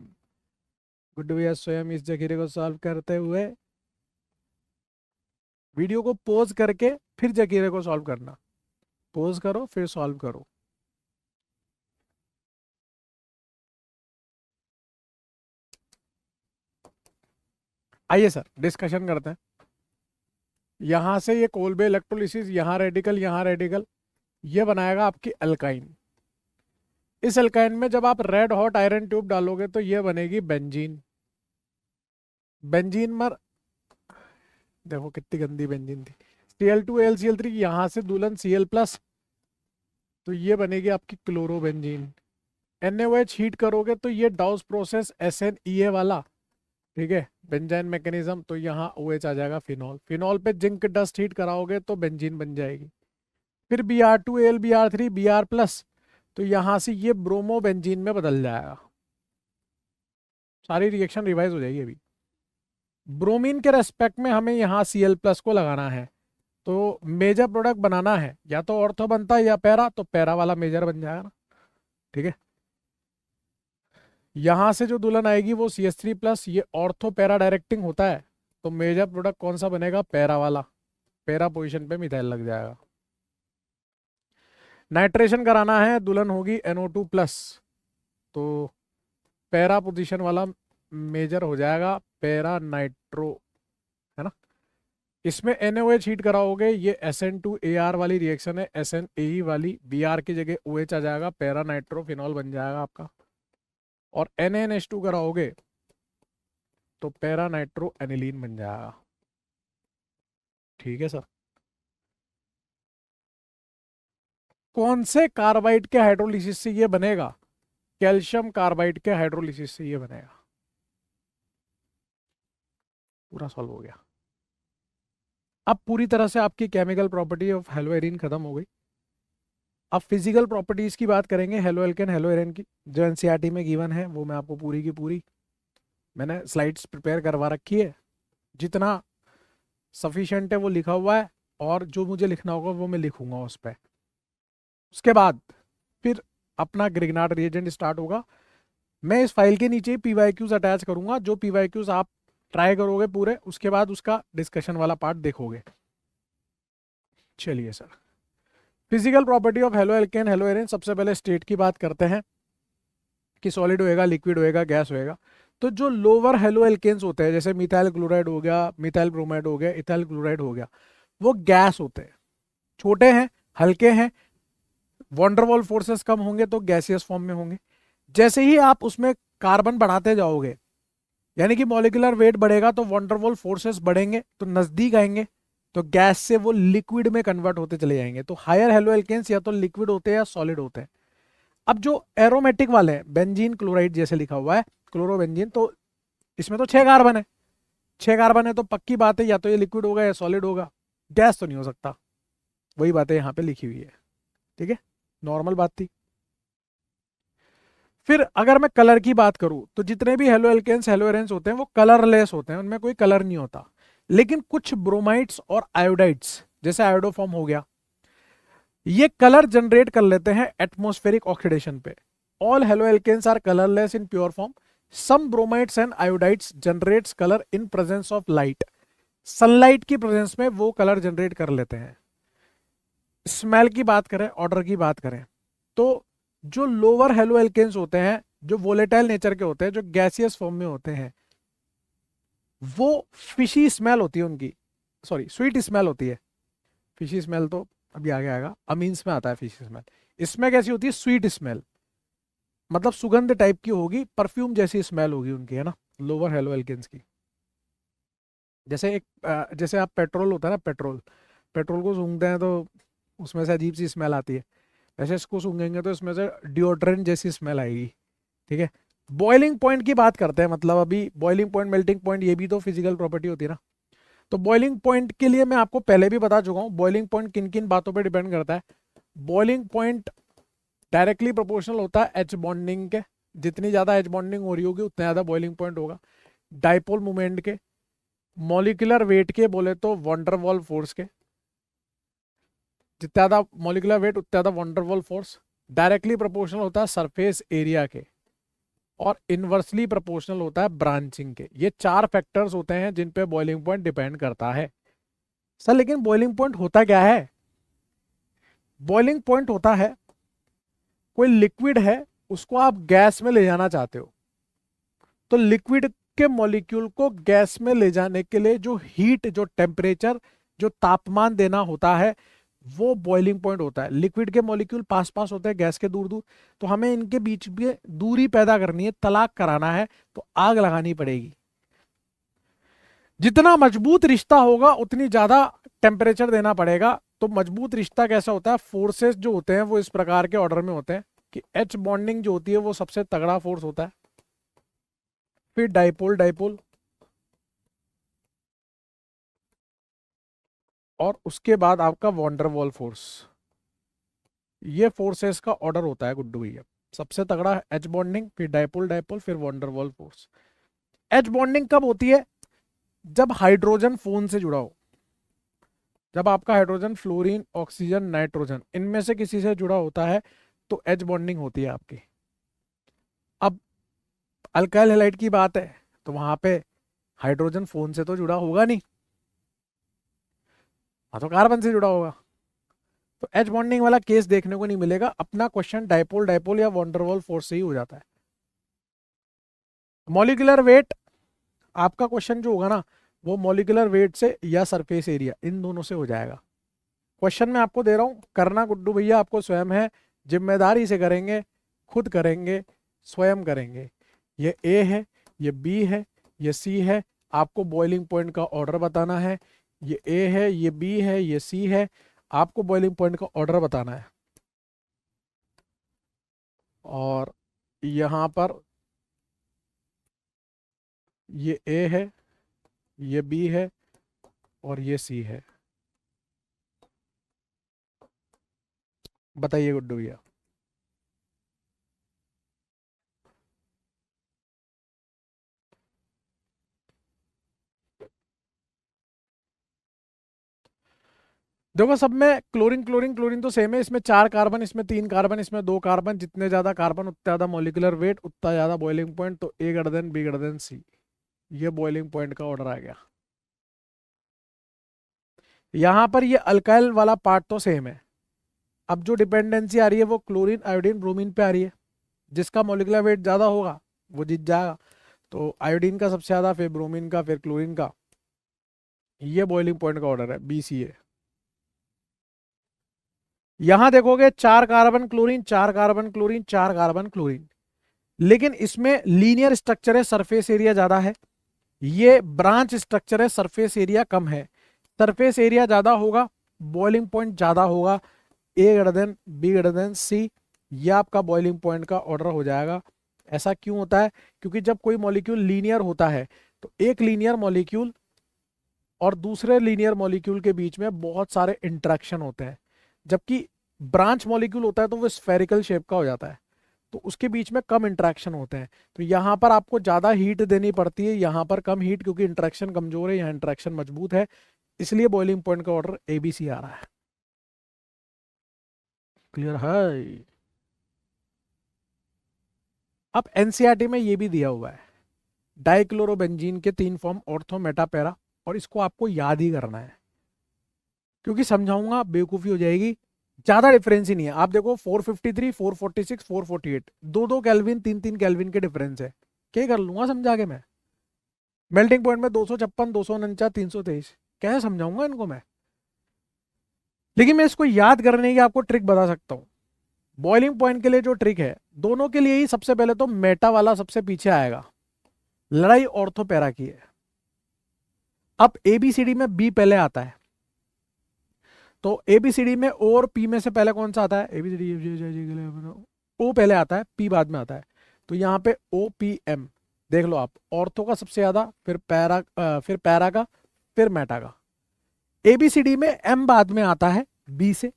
[SPEAKER 1] गुड्डू भैया स्वयं इस जखीरे को सॉल्व करते हुए वीडियो को पॉज करके फिर जखीरे को सॉल्व करना। पॉज करो फिर सॉल्व करो। आइए सर डिस्कशन करते हैं। यहां से ये कोलबे इलेक्ट्रोलिसिस, यहाँ रेडिकल, ये बनाएगा आपकी अल्काइन। इस अल्काइन में जब आप रेड हॉट आयरन ट्यूब डालोगे तो ये बनेगी बेंजीन। बेंजीन मर, देखो कितनी गंदी बेंजीन थी। Cl2AlCl3, यहां से दुल्हन Cl+, तो ये बनेगी आपकी क्लोरोबेंजीन। NaOH हीट करोगे तो ये डाउस प्रोसेस SnEa वाला, ठीक है, बेंजाइन मैकेनिज्म, तो यहाँ OH आ जाएगा फिनॉल। फिनॉल पे जिंक डस्ट हीट कराओगे तो बेंजीन बन जाएगी। फिर Br2Al Br3 Br+, तो यहाँ से ये ब्रोमो बेंजीन में बदल जाएगा। सारी रिएक्शन रिवाइज हो जाएगी। अभी ब्रोमीन के रेस्पेक्ट में हमें यहाँ Cl+ को लगाना है, तो मेजर प्रोडक्ट बनाना है, या तो ऑर्थो बनता है या पैरा, तो पैरा वाला मेजर बन जाएगा ना। ठीक है, यहां से जो दुल्हन आएगी वो CH3+, ये ऑर्थो पैरा डायरेक्टिंग होता है, तो मेजर प्रोडक्ट कौन सा बनेगा, पैरा वाला। पैरा पोजीशन पे मिथाइल लग जाएगा। नाइट्रेशन कराना है, दुल्हन होगी NO2+, तो पैरा पोजीशन वाला मेजर हो जाएगा पैरा नाइट्रो, है ना। इसमें NaOH हीट कराओगे, ये SN2AR वाली रिएक्शन है, SNAE वाली, Br की जगह OH आ जाएगा, पैरा नाइट्रो फिनॉल बन जाएगा आपका। और NaNH2 कराओगे तो पैरा नाइट्रो एनिलीन बन जाएगा। ठीक है सर। कौन से कार्बाइड के हाइड्रोलिसिस से ये बनेगा, कैल्शियम कार्बाइड के हाइड्रोलिसिस से ये बनेगा। पूरा सॉल्व हो गया। अब पूरी तरह से आपकी केमिकल प्रॉपर्टी ऑफ हेलोएरिन खत्म हो गई। अब फिजिकल प्रॉपर्टीज की बात करेंगे हेलो एल्केन हेलो एरेन की, जो एनसीईआरटी में गिवन है वो मैं आपको पूरी की पूरी मैंने स्लाइड्स प्रिपेयर करवा रखी है। जितना सफिशिएंट है वो लिखा हुआ है, और जो मुझे लिखना होगा वो मैं लिखूंगा उस पर। उसके बाद फिर अपना ग्रिग्नार्ड रिएजेंट स्टार्ट होगा। मैं इस फाइल के नीचे PYQs अटैच करूंगा, जो PYQs आप ट्राई करोगे पूरे, उसके बाद उसका डिस्कशन वाला पार्ट देखोगे। चलिए sir, physical property of halo alkane halo arene. सबसे पहले स्टेट की बात करते हैं कि सॉलिड होएगा, लिक्विड होएगा, गैस होएगा। तो जो लोअर हेलो एल्केन्स होते हैं, जैसे मिथाइल क्लोराइड हो गया, मिथाइल ब्रोमाइड हो गया, इथाइल क्लोराइड हो गया, वो गैस होते हैं, छोटे हैं, हल्के हैं, वॉन्डरवॉल फोर्सेस कम होंगे तो गैसियस फॉर्म में होंगे। जैसे ही आप उसमें कार्बन बढ़ाते जाओगे, यानी कि मॉलिक्यूलर वेट बढ़ेगा, तो वॉन्डरवॉल फोर्सेस बढ़ेंगे, तो नजदीक आएंगे, तो गैस से वो लिक्विड में कन्वर्ट होते चले जाएंगे। तो हायर हेलो एल्केन्स या तो लिक्विड होते हैं या सॉलिड होते हैं। अब जो एरोमेटिक वाले हैं, बेंजीन क्लोराइड जैसे लिखा हुआ है, क्लोरोबेंजीन, तो इसमें तो 6 कार्बन है। 6 कार्बन है तो पक्की बात है या तो ये लिक्विड होगा या सॉलिड होगा, गैस तो नहीं हो सकता। वही बातें यहाँ पे लिखी हुई है। ठीक है, नॉर्मल बात थी। फिर अगर मैं कलर की बात करूं, तो जितने भी हेलो एल्केन्स हेलो एरेन्स होते हैं वो कलरलेस होते हैं, उनमें कोई कलर नहीं होता। लेकिन कुछ ब्रोमाइड्स और आयोडाइड्स, जैसे आयोडोफॉर्म हो गया, ये कलर जनरेट कर लेते हैं एटमॉस्फेरिक ऑक्सीडेशन पे। All haloalkanes are colourless in pure form. Some bromides and iodides generates colour in presence of light. Sunlight की प्रेजेंस में वो कलर जनरेट कर लेते हैं। स्मेल की बात करें, ऑर्डर की बात करें, तो जो लोअर हेलो एल्केन्स होते हैं, जो वोलेटाइल नेचर के होते हैं, जो गैसियस फॉर्म में होते हैं, वो फिशी स्मेल होती है उनकी, सॉरी स्वीट स्मेल होती है। फिशी स्मेल तो अभी आगे आएगा, अमीन्स में आता है फिशी स्मेल। इसमें कैसी होती है, स्वीट स्मेल, मतलब सुगंध टाइप की होगी, परफ्यूम जैसी स्मेल होगी उनकी, है ना, लोअर हेलो एल्केन्स की। जैसे एक जैसे आप पेट्रोल होता है ना, पेट्रोल पेट्रोल को सूंघते हैं तो उसमें से अजीब सी स्मेल आती है, वैसे इसको सूंघेंगे तो इसमें से डिओड्रेंट जैसी स्मेल आएगी। ठीक है, बॉइलिंग पॉइंट की बात करते हैं, मतलब अभी बॉइलिंग पॉइंट, मेल्टिंग पॉइंट, ये भी तो फिजिकल प्रॉपर्टी होती है ना। तो बॉइलिंग पॉइंट के लिए मैं आपको पहले भी बता चुका हूँ, बॉइलिंग पॉइंट किन किन बातों पर डिपेंड करता है। बॉइलिंग पॉइंट डायरेक्टली प्रोपोर्शनल होता है एच बॉन्डिंग के, जितनी ज्यादा एच बॉन्डिंग हो रही होगी उतना ज्यादा बॉइलिंग पॉइंट होगा। डाइपोल मोमेंट के, मॉलिक्यूलर वेट के बोले तो वंडरवॉल फोर्स के, जितना ज्यादा मॉलिक्यूलर वेट उतना ज्यादा वंडरवॉल फोर्स। डायरेक्टली प्रोपोर्शनल होता है सरफेस एरिया के, और इनवर्सली प्रोपोर्शनल होता है ब्रांचिंग के। ये 4 फैक्टर्स होते हैं जिन पे बॉइलिंग पॉइंट डिपेंड करता है। सर लेकिन बॉइलिंग पॉइंट होता क्या है? बॉइलिंग पॉइंट होता है, कोई लिक्विड है उसको आप गैस में ले जाना चाहते हो, तो लिक्विड के मॉलिक्यूल को गैस में ले जाने के लिए जो हीट, जो टेम्परेचर, जो तापमान देना होता है, वो बॉइलिंग पॉइंट होता है। लिक्विड के मॉलिक्यूल पास पास होते हैं, गैस के दूर दूर, तो हमें इनके बीच में दूरी पैदा करनी है, तलाक कराना है, तो आग लगानी पड़ेगी। जितना मजबूत रिश्ता होगा उतनी ज्यादा टेम्परेचर देना पड़ेगा। तो मजबूत रिश्ता कैसा होता है? फोर्सेस जो होते हैं वो इस प्रकार के ऑर्डर में होते हैं कि एच बॉन्डिंग जो होती है वो सबसे तगड़ा फोर्स होता है, फिर डाइपोल डाइपोल, और उसके बाद आपका वॉन्डरवॉल फोर्स। ये फोर्सेस का ऑर्डर होता है गुड्डू भैया। सबसे तगड़ा एच बॉन्डिंग, फिर डाइपोल डाइपोल, फिर वॉन्डरवॉल फोर्स। एच बॉन्डिंग कब होती है? जब हाइड्रोजन फोन से जुड़ा हो, जब आपका हाइड्रोजन, फ्लोरीन, ऑक्सीजन, नाइट्रोजन, इनमें से किसी से जुड़ा होता है तो एच बॉन्डिंग होती है आपकी। अब अल्काइल हैलाइड की बात है तो वहां पे हाइड्रोजन फोन से तो जुड़ा होगा नहीं, हाँ तो कार्बन से जुड़ा होगा, तो एच बॉन्डिंग वाला केस देखने को नहीं मिलेगा। अपना क्वेश्चन डाइपोल डाइपोल या वॉन्डरवॉल फोर्स से ही हो जाता है। मॉलिक्यूलर वेट, आपका क्वेश्चन जो होगा ना वो मॉलिक्यूलर वेट से या सरफेस एरिया, इन दोनों से हो जाएगा। क्वेश्चन मैं आपको दे रहा हूं, करना गुड्डू भैया आपको स्वयं है, जिम्मेदारी से करेंगे, खुद करेंगे, स्वयं करेंगे। ये ए है, ये बी है, ये सी है, आपको बॉइलिंग पॉइंट का ऑर्डर बताना है। ये ए है, ये बी है, ये सी है, आपको बॉइलिंग पॉइंट का ऑर्डर बताना है। और यहां पर ये ए है, ये बी है, और ये सी है। बताइए गुड्डू भैया। देखो सब में क्लोरीन क्लोरीन क्लोरीन तो सेम है, इसमें 4 कार्बन, इसमें 3 कार्बन, इसमें 2 कार्बन, जितने ज्यादा कार्बन उतना ज्यादा मॉलिक्यूलर वेट, उतना ज्यादा बॉइलिंग पॉइंट, तो a greater than b greater than c. ये बॉइलिंग पॉइंट का ऑर्डर आ गया। यहां पर ये अल्काइल वाला पार्ट तो सेम है। अब जो डिपेंडेंसी आ रही है वो क्लोरीन, आयोडीन, ब्रोमीन पे आ रही है। जिसका मॉलिक्यूलर वेट ज्यादा होगा वो जीत जाएगा। तो आयोडीन का सबसे ज्यादा, फिर ब्रोमीन का, फिर क्लोरीन का। ये बॉइलिंग पॉइंट का ऑर्डर है, बी सी ए। यहां देखोगे 4 carbon chlorine, 4 carbon chlorine, 4 carbon chlorine, लेकिन इसमें लीनियर स्ट्रक्चर है, सरफेस एरिया ज्यादा है। ये ब्रांच स्ट्रक्चर है, सरफेस एरिया कम है। सरफेस एरिया ज्यादा होगा, बॉइलिंग पॉइंट ज्यादा होगा, a greater than b greater than c. ये आपका बॉइलिंग पॉइंट का ऑर्डर हो जाएगा। ऐसा क्यों होता है? क्योंकि जब कोई मॉलिक्यूल लीनियर होता है तो एक लीनियर मॉलिक्यूल और दूसरे लीनियर मॉलिक्यूल के बीच में बहुत सारे इंटरेक्शन होते हैं, जबकि ब्रांच मॉलिक्यूल होता है तो वो स्फेरिकल शेप का हो जाता है, तो उसके बीच में कम इंटरेक्शन होते हैं। तो यहाँ पर आपको ज़्यादा हीट देनी पड़ती है, यहाँ पर कम हीट, क्योंकि इंटरेक्शन कमजोर है, यहाँ इंटरेक्शन मजबूत है। इसलिए बॉइलिंग पॉइंट का ऑर्डर एबीसी आ रहा है। क्लियर है? अब एनसीईआरटी में ये भी दिया हुआ है, डाइक्लोरोबेंजीन के 3 फॉर्म, ऑर्थो, मेटा, पैरा, और इसको आपको याद ही करना है, क्योंकि समझाऊंगा बेवकूफ़ी हो जाएगी। ज्यादा डिफरेंस ही नहीं है। आप देखो 453, 446, 448, 2-2 केल्विन, 3-3 केल्विन के डिफरेंस है। क्या कर लूंगा समझा के मैं? मेल्टिंग पॉइंट में 256, 249, 323, कैसे समझाऊंगा इनको मैं? लेकिन मैं इसको याद करने की आपको ट्रिक बता सकता हूं। बॉइलिंग पॉइंट के लिए जो ट्रिक है, दोनों के लिए ही सबसे पहले तो मेटा वाला सबसे पीछे आएगा। लड़ाई ऑर्थो पैरा की है। अब एबीसीडी में बी पहले आता है, तो एबीसीडी में ओ और पी में से पहले कौन सा आता है? एबीसीडी ओ पहले आता है, पी बाद में आता है। तो यहाँ पे ओ पी एम देख लो आप, ऑर्थो का सबसे ज्यादा, फिर पैरा का, फिर मेटा का। एबीसीडी में एम बाद में आता है बी से,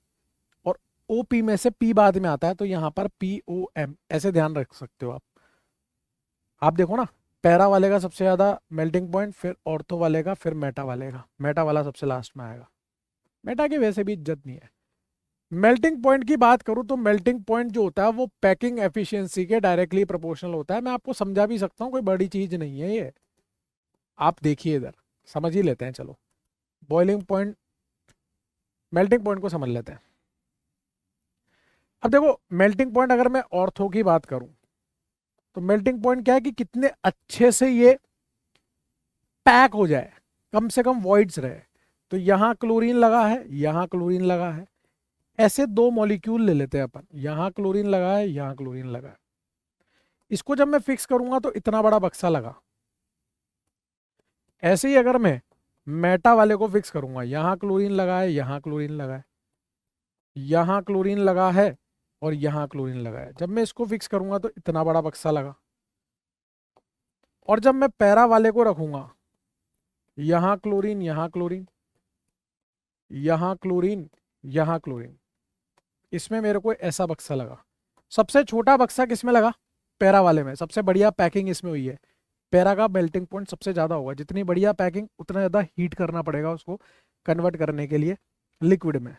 [SPEAKER 1] और ओपी में से पी बाद में आता है, तो यहां पर पी ओ एम ऐसे ध्यान रख सकते हो आप। आप देखो ना, पैरा वाले का सबसे ज्यादा मेल्टिंग पॉइंट, फिर ऑर्थो वाले का, फिर मेटा वाले का, मेटा वाला सबसे लास्ट में आएगा। मेटा की वैसे भी इज्जत नहीं है। मेल्टिंग पॉइंट की बात करूं तो मेल्टिंग पॉइंट जो होता है वो पैकिंग एफिशिएंसी के डायरेक्टली प्रोपोर्शनल होता है। मैं आपको समझा भी सकता हूं, कोई बड़ी चीज नहीं है ये, आप देखिए इधर, समझ ही लेते हैं। चलो बॉइलिंग पॉइंट, मेल्टिंग पॉइंट को समझ लेते हैं। अब देखो मेल्टिंग पॉइंट, अगर मैं ऑर्थो की बात करूं तो मेल्टिंग पॉइंट क्या है कि कितने अच्छे से ये पैक हो जाए, कम से कम वॉइड्स रहे। तो यहां क्लोरीन लगा है, यहां क्लोरीन लगा है, ऐसे दो मॉलिक्यूल ले लेते हैं अपन, यहां क्लोरीन लगा है, यहां क्लोरीन लगा है। इसको जब मैं फिक्स करूंगा तो इतना बड़ा बक्सा लगा। ऐसे ही अगर मैं मेटा वाले को फिक्स करूंगा, यहां क्लोरीन लगा है, यहां क्लोरीन लगा है, यहां क्लोरीन लगा है, और यहां क्लोरीन लगा है। जब मैं इसको फिक्स करूंगा तो इतना बड़ा बक्सा लगा। और जब मैं पैरा वाले को रखूंगा, यहां क्लोरीन, यहां क्लोरीन, यहां क्लोरीन, यहां क्लोरीन, इसमें मेरे को ऐसा बक्सा लगा। सबसे छोटा बक्सा किसमें लगा? पैरा वाले में। सबसे बढ़िया पैकिंग इसमें हुई है। पैरा का मेल्टिंग पॉइंट सबसे ज्यादा होगा, जितनी बढ़िया पैकिंग उतना ज्यादा हीट करना पड़ेगा उसको कन्वर्ट करने के लिए लिक्विड में।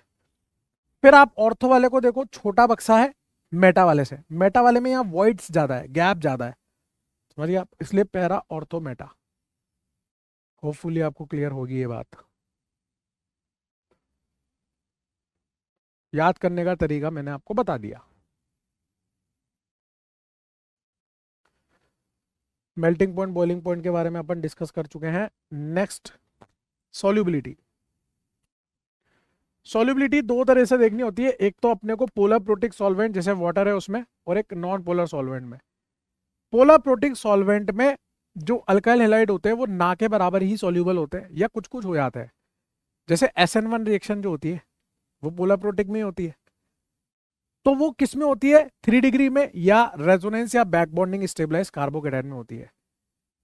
[SPEAKER 1] फिर आप ऑर्थो वाले को देखो, छोटा बक्सा है मेटा वाले से, मेटा वाले में यहाँ वॉइड्स ज्यादा है, गैप ज्यादा है, समझिए आप, इसलिए पैरा ऑर्थो मेटा। होपफुली आपको क्लियर होगी ये बात। याद करने का तरीका मैंने आपको बता दिया। मेल्टिंग पॉइंट, बॉइलिंग पॉइंट के बारे में अपन डिस्कस कर चुके हैं। Next, solubility. सॉल्युबिलिटी दो तरह से देखनी होती है, एक तो अपने को पोलर प्रोटिक सॉल्वेंट जैसे वाटर है उसमें, और एक नॉन पोलर सॉल्वेंट में। पोलर प्रोटिक सॉल्वेंट में जो अल्काइल हैलाइड होते हैं वो ना के बराबर ही सॉल्यूबल होते हैं, या कुछ कुछ हो जाते हैं। जैसे SN1 रिएक्शन जो होती है वो पोलर प्रोटिक में ही होती है। तो वो किस में होती है? 3 डिग्री में, या रेजोनेंस या बैक बॉन्डिंग स्टेबलाइज कार्बोकेटाइन में होती है।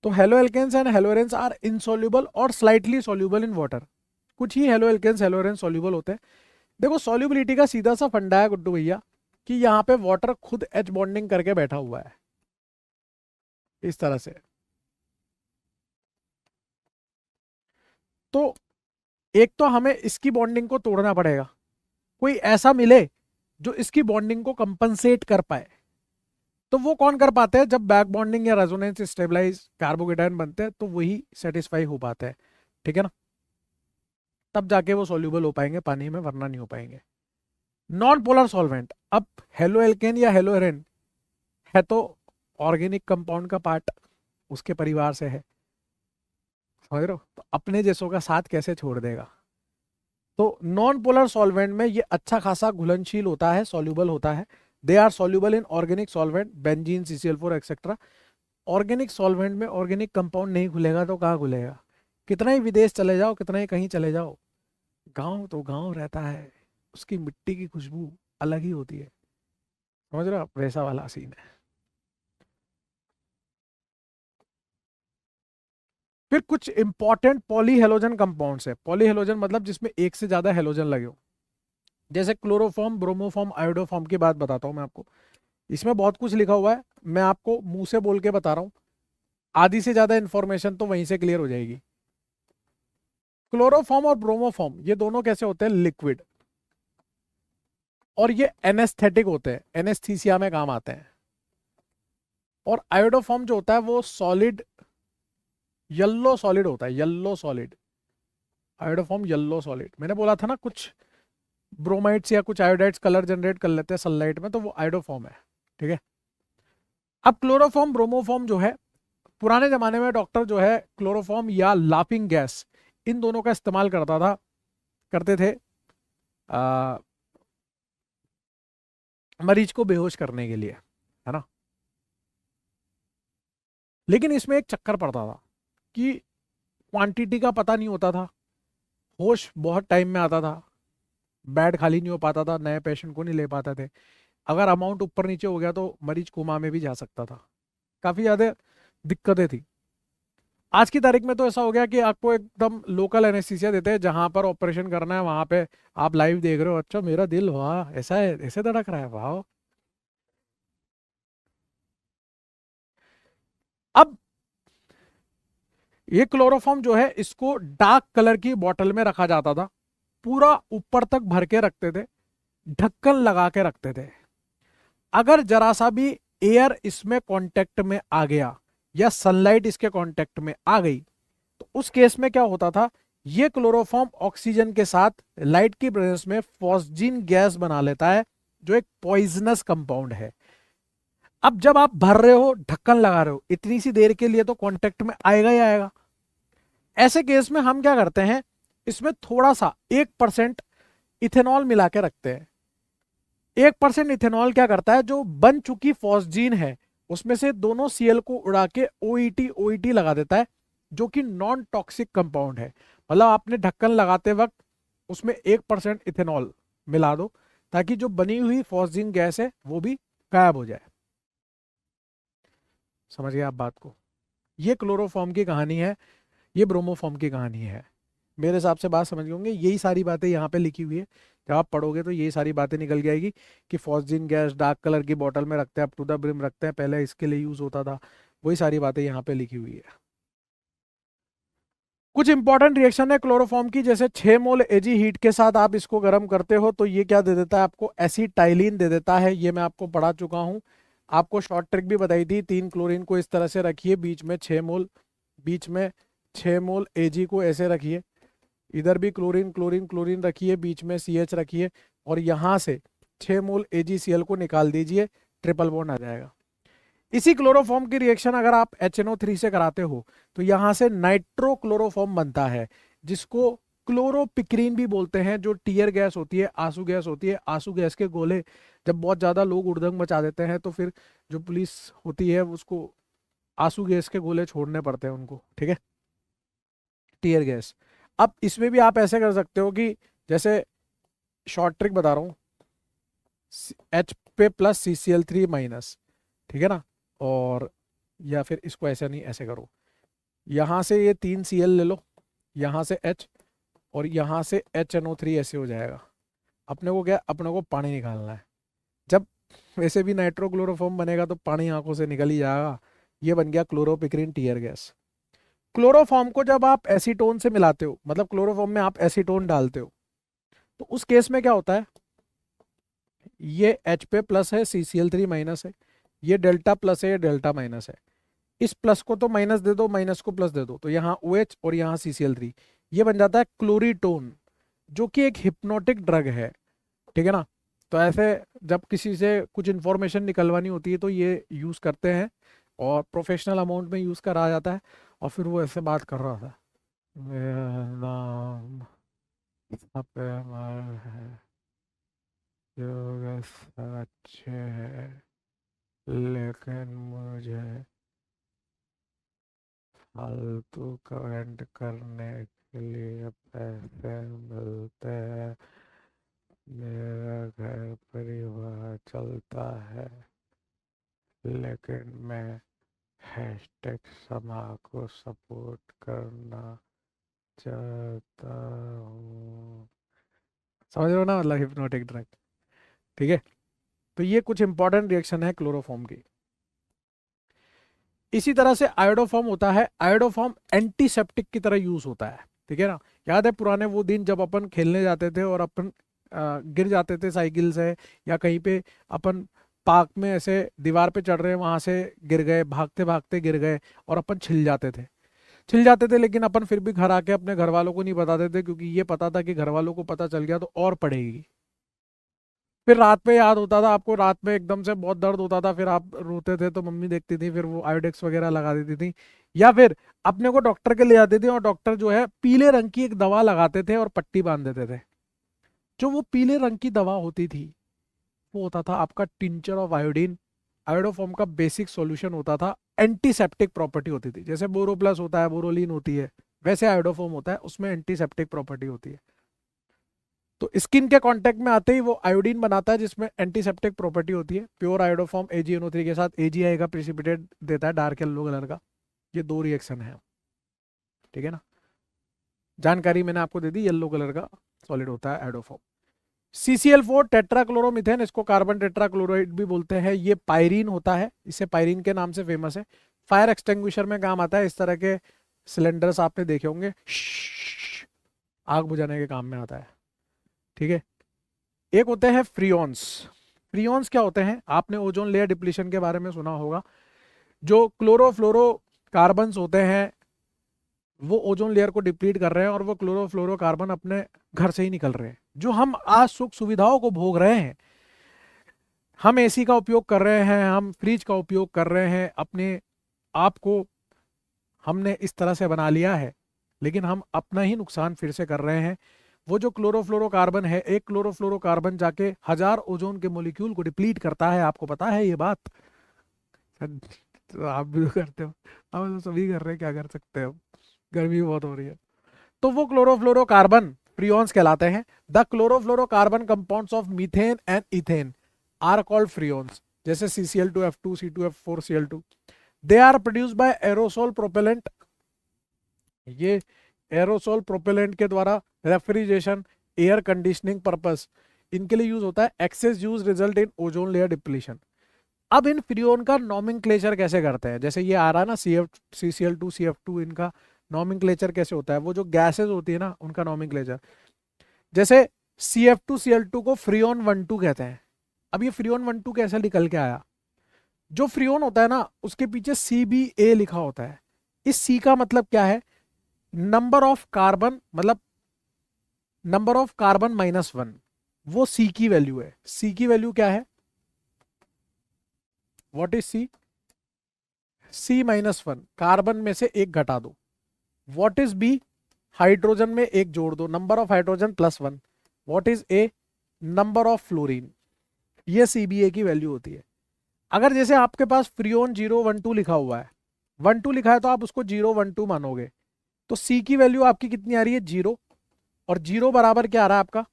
[SPEAKER 1] तो halo alkanes and haloarenes are insoluble और स्लाइटली सॉल्युबल इन वाटर। कुछ ही हेलो एल्केन्स हेलोरेंस सॉल्युबल होते हैं। देखो सॉल्युबिलिटी का सीधा सा फंडा है गुड्डू भैया, कि यहाँ पे वाटर खुद H बॉन्डिंग करके बैठा हुआ है इस तरह से। तो एक तो हमें इसकी बॉन्डिंग को तोड़ना पड़ेगा, कोई ऐसा मिले जो इसकी बॉन्डिंग को कंपनसेट कर पाए। तो वो कौन कर पाते हैं? जब बैक बॉन्डिंग या रेजोनेंस स्टेबलाइज कार्बोकेटाइन बनते हैं तो वही सेटिस्फाई हो पाते हैं, ठीक है ना, तब जाके वो सॉल्यूबल हो पाएंगे पानी में, वरना नहीं हो पाएंगे। नॉन पोलर सॉल्वेंट, अब हेलो एल्केन या हेलो एरेन है तो ऑर्गेनिक कंपाउंड का पार्ट उसके परिवार से है, समझ रहे हो, तो अपने जैसों का साथ कैसे छोड़ देगा। तो नॉन पोलर सॉल्वेंट में ये अच्छा खासा घुलनशील होता है, सॉल्यूबल होता है। They are soluble in organic solvent, benzene, CCl4 etcetera. Organic solvent में ऑर्गेनिक कंपाउंड नहीं घुलेगा तो कहाँ घुलेगा? कितना ही विदेश चले जाओ, कितना ही कहीं चले जाओ, गांव तो गांव रहता है, उसकी मिट्टी की खुशबू अलग ही होती है, समझ रहे हो आप, वैसा वाला सीन है। फिर कुछ इंपॉर्टेंट पॉलीहेलोजन कंपाउंड्स है। पॉलीहेलोजन मतलब जिसमें एक से ज्यादा हेलोजन लगे हो, जैसे क्लोरोफॉर्म, ब्रोमोफॉर्म, आयोडोफॉर्म की बात बताता हूँ मैं आपको। इसमें बहुत कुछ लिखा हुआ है, मैं आपको मुंह से बोल के बता रहा हूँ, आधी से ज्यादा इंफॉर्मेशन तो वहीं से क्लियर हो जाएगी। क्लोरोफॉर्म और ब्रोमोफॉर्म ये दोनों कैसे होते हैं? लिक्विड, और ये एनेस्थेटिक होते हैं, एनेस्थीसिया में काम आते हैं। और आयोडोफॉर्म जो होता है वो सॉलिड, येलो सॉलिड होता है, yellow solid. Iodoform yellow solid, मैंने बोला था ना, कुछ ब्रोमाइड्स या कुछ आयोडाइड्स कलर जनरेट कर लेते हैं सनलाइट में, तो वो आयोडोफॉर्म है, ठीक है। अब क्लोरोफॉर्म, ब्रोमोफॉर्म जो है, पुराने जमाने में डॉक्टर जो है क्लोरोफॉर्म या लाफिंग गैस, इन दोनों का इस्तेमाल करते थे मरीज को बेहोश करने के लिए, है ना। लेकिन इसमें एक चक्कर पड़ता था कि क्वांटिटी का पता नहीं होता था, होश बहुत टाइम में आता था, बेड खाली नहीं हो पाता था, नए पेशेंट को नहीं ले पाते थे। अगर अमाउंट ऊपर नीचे हो गया तो मरीज कोमा में भी जा सकता था, काफ़ी ज़्यादा दिक्कतें थी। आज की तारीख में तो ऐसा हो गया कि आपको एकदम लोकल एनेस्थीसिया देते हैं, जहां पर ऑपरेशन करना है वहां पे आप लाइव देख रहे हो, अच्छा मेरा दिल वाह ऐसा है, ऐसे धड़क रहा है, वाह। अब ये क्लोरोफॉर्म जो है इसको डार्क कलर की बोतल में रखा जाता था, पूरा ऊपर तक भर के रखते थे, ढक्कन लगा के रखते थे। अगर जरा सा भी एयर इसमें कांटेक्ट में आ गया या सनलाइट इसके कांटेक्ट में आ गई तो उस केस में क्या होता था, ये क्लोरोफॉर्म ऑक्सीजन के साथ लाइट की प्रेजेंस में फॉस्जीन गैस बना लेता है, जो एक पॉइजनस कंपाउंड है। अब जब आप भर रहे हो, ढक्कन लगा रहे हो, इतनी सी देर के लिए तो कांटेक्ट में आएगा ही आएगा। ऐसे केस में हम क्या करते हैं, इसमें थोड़ा सा 1% इथेनॉल मिला के रखते हैं। 1% इथेनॉल क्या करता है, जो बन चुकी फॉस्जीन है उसमें से दोनों सीएल को उड़ा के ओईटी ओईटी लगा देता है, जो कि नॉन टॉक्सिक कंपाउंड है। मतलब आपने ढक्कन लगाते वक्त उसमें 1% इथेनॉल मिला दो, ताकि जो बनी हुई फॉस्जीन गैस है वो भी गायब हो जाए। समझ गए आप बात को? ये क्लोरोफॉर्म की कहानी है, ये ब्रोमोफॉर्म की कहानी है। मेरे हिसाब से बात समझ गए होंगे, यही सारी बातें यहाँ पे लिखी हुई है। जब आप पढ़ोगे तो यही सारी बातें निकल जाएगी कि फॉस्जीन गैस डार्क कलर की बोतल में रखते हैं, अप टू द ब्रिम रखते हैं, पहले इसके लिए यूज होता था, वही सारी बातें यहाँ पे लिखी हुई है। कुछ इंपॉर्टेंट रिएक्शन है क्लोरोफॉर्म की, जैसे 6 मोल एजी हीट के साथ आप इसको गर्म करते हो तो ये क्या दे देता है आपको, एसिटाइलिन दे देता है। ये मैं आपको पढ़ा चुका हूँ, आपको शॉर्ट ट्रिक भी बताई थी। 3 क्लोरीन को इस तरह से रखिए, बीच में 6 मोल, बीच में 6 मोल एजी को ऐसे रखिए, इधर भी क्लोरीन क्लोरीन क्लोरीन रखिए, बीच में सी एच रखिए, और यहाँ से 6 मोल AgCl को निकाल दीजिए, ट्रिपल बॉन्ड आ जाएगा। इसी क्लोरोफॉर्म की रिएक्शन अगर आप HNO3 से कराते हो तो यहाँ से नाइट्रो क्लोरोफॉर्म बनता है, जिसको क्लोरोपिक्रीन भी बोलते हैं, जो टीयर गैस होती है, आंसू गैस होती है। आंसू गैस के गोले जब बहुत ज़्यादा लोग उड़दंग मचा देते हैं तो फिर जो पुलिस होती है उसको आंसू गैस के गोले छोड़ने पड़ते हैं उनको, ठीक है, टीयर गैस। अब इसमें भी आप ऐसे कर सकते हो कि जैसे शॉर्ट ट्रिक बता रहा हूँ, H पे प्लस CCl3 माइनस, ठीक है ना, और या फिर इसको ऐसे नहीं, ऐसे करो, यहाँ से ये 3Cl ले लो, यहाँ से H, और यहाँ से HNO3, ऐसे हो जाएगा। अपने को क्या, अपने को पानी निकालना है। जब वैसे भी नाइट्रोक्लोरोफॉर्म बनेगा तो पानी आंखों से निकल ही जाएगा। ये बन गया क्लोरोपिक्रीन टीयर गैस। क्लोरोफॉर्म को जब आप एसीटोन से मिलाते हो, मतलब क्लोरोफॉर्म में आप एसीटोन डालते हो, तो उस केस में क्या होता है, ये H पे प्लस है, CCl3 माइनस है, ये डेल्टा प्लस है, ये डेल्टा माइनस है। इस प्लस को तो माइनस दे दो, माइनस को प्लस दे दो, तो यहाँ OH और यहाँ CCl3, ये बन जाता है क्लोरीटोन, जो कि एक हिप्नोटिक ड्रग है, ठीक है ना। तो ऐसे जब किसी से कुछ इन्फॉर्मेशन निकलवानी होती है तो ये यूज़ करते हैं, और प्रोफेशनल अमाउंट में यूज़ करा जाता है। और फिर वो ऐसे बात कर रहा था, मेरा नाम अपेमर है, जो अच्छे है, लेकिन मुझे फालतू कमेंट करने के लिए पैसे मिलते हैं, मेरा घर परिवार चलता है, लेकिन मैं हैशटैग समा को सपोर्ट करना चाहता हूँ। समझ रहे हो ना, मतलब हिप्नोटिक ड्रग, ठीक है। तो ये कुछ इंपॉर्टेंट रिएक्शन है क्लोरोफॉर्म की। इसी तरह से आयोडोफॉर्म होता है। आयोडोफॉर्म एंटीसेप्टिक की तरह यूज होता है, ठीक है ना। याद है पुराने वो दिन जब अपन खेलने जाते थे और अपन गिर जाते थे साइकिल से, या कहीं पे अपन पार्क में ऐसे दीवार पे चढ़ रहे हैं, वहां से गिर गए, भागते भागते गिर गए, और अपन छिल जाते थे, छिल जाते थे, लेकिन अपन फिर भी घर आके अपने घर वालों को नहीं बताते थे, क्योंकि ये पता था कि घर वालों को पता चल गया तो और पड़ेगी। फिर रात में याद होता था आपको, रात में एकदम से बहुत दर्द होता था, फिर आप रोते थे तो मम्मी देखती थी, फिर वो आयोडेक्स वगैरह लगा देती थी, या फिर अपने को डॉक्टर के ले जाते थे, और डॉक्टर जो है पीले रंग की एक दवा लगाते थे और पट्टी बांध देते थे। जो वो पीले रंग की दवा होती थी वो होता था आपका टिंचर ऑफ आयोडीन। आयोडोफॉर्म का बेसिक सॉल्यूशन होता था, एंटीसेप्टिक प्रॉपर्टी होती थी, जैसे बोरोप्लस होता है, बोरोलीन होती है, वैसे आयोडोफॉर्म होता है, उसमें एंटीसेप्टिक प्रॉपर्टी होती है। तो स्किन के कांटेक्ट में आते ही वो आयोडीन बनाता है जिसमें एंटीसेप्टिक प्रॉपर्टी होती है। प्योर आयोडोफॉर्म AgNO3 के साथ Ag आएगा, प्रिसिपिटेट देता है डार्क येलो कलर का। ये दो रिएक्शन है, ठीक है ना। जानकारी मैंने आपको दे दी, येलो कलर का सॉलिड होता है आयोडोफॉर्म। CCl4 टेट्राक्लोरोमीथेन, इसको कार्बन टेट्राक्लोराइड भी बोलते हैं। ये पायरीन होता है, इसे पायरीन के नाम से फेमस है। फायर एक्सटिंग्विशर में काम आता है। इस तरह के सिलेंडर्स आपने देखे होंगे, आग बुझाने के काम में आता है, ठीक है। एक होते हैं फ्रियोन्स। फ्रियोन्स क्या होते हैं, आपने ओजोन लेयर डिप्लीशन के बारे में सुना होगा। जो क्लोरोफ्लोरो कार्बन्स होते हैं वो ओजोन लेयर को डिप्लीट कर रहे हैं और वो क्लोरोफ्लोरोकार्बन अपने घर से ही निकल रहे हैं। जो हम आज सुख सुविधाओं को भोग रहे हैं, हम एसी का उपयोग कर रहे हैं, हम फ्रिज का उपयोग कर रहे हैं, अपने आप को हमने इस तरह से बना लिया है, लेकिन हम अपना ही नुकसान फिर से कर रहे हैं। वो जो क्लोरोफ्लोरोकार्बन है, एक क्लोरोफ्लोरोकार्बन जाके 1000 ओजोन के मोलिक्यूल को डिप्लीट करता है। आपको पता है ये बात? तो आप भी तो करते हो, हम तो सभी कर रहे हैं, क्या कर सकते हैं, गर्मी बहुत हो रही है। तो वो क्लोरोफ्लोरोकार्बन फ्रियोन्स कहलाते हैं। The chlorofluorocarbon compounds of methane and ethane are called freons, जैसे CCl2F2 C2F4 Cl2। They are produced by aerosol propellant. ये एरोसोल प्रोपेलेंट के द्वारा रेफ्रिजरेशन, एयर कंडीशनिंग पर्पस, इनके लिए यूज होता है। Excess use result in ozone layer depletion. अब इन फ्रियोन का नॉमेनक्लेचर कैसे करते हैं, जैसे ये आ रहा है ना CCl2 CF2, इनका नॉमेनक्लेचर कैसे होता है, वो जो गैसेज होती है ना उनका नॉमेनक्लेचर। जैसे CF2 Cl2 को फ्रियोन 1,2 कहते हैं। अब ये फ्रियोन 1,2 कैसे निकल के आया? जो फ्रियोन होता है ना उसके पीछे CBA लिखा होता है। इस C का मतलब क्या है? नंबर ऑफ कार्बन, मतलब नंबर ऑफ कार्बन -1, वो C की वैल्यू है। C की वैल्यू क्या है? What is C? C-1, carbon में से एक घटा दो। What is B? हाइड्रोजन में एक जोड़ दो, number of hydrogen +1। What is A? Number of fluorine. ये CBA की वैल्यू होती है। अगर जैसे आपके पास फ्रियोन 012 लिखा हुआ है, 12 लिखा है तो आप उसको 012 मानोगे। तो C की वैल्यू आपकी कितनी आ रही है? 0। और 0 बराबर क्या आ रहा है आपका?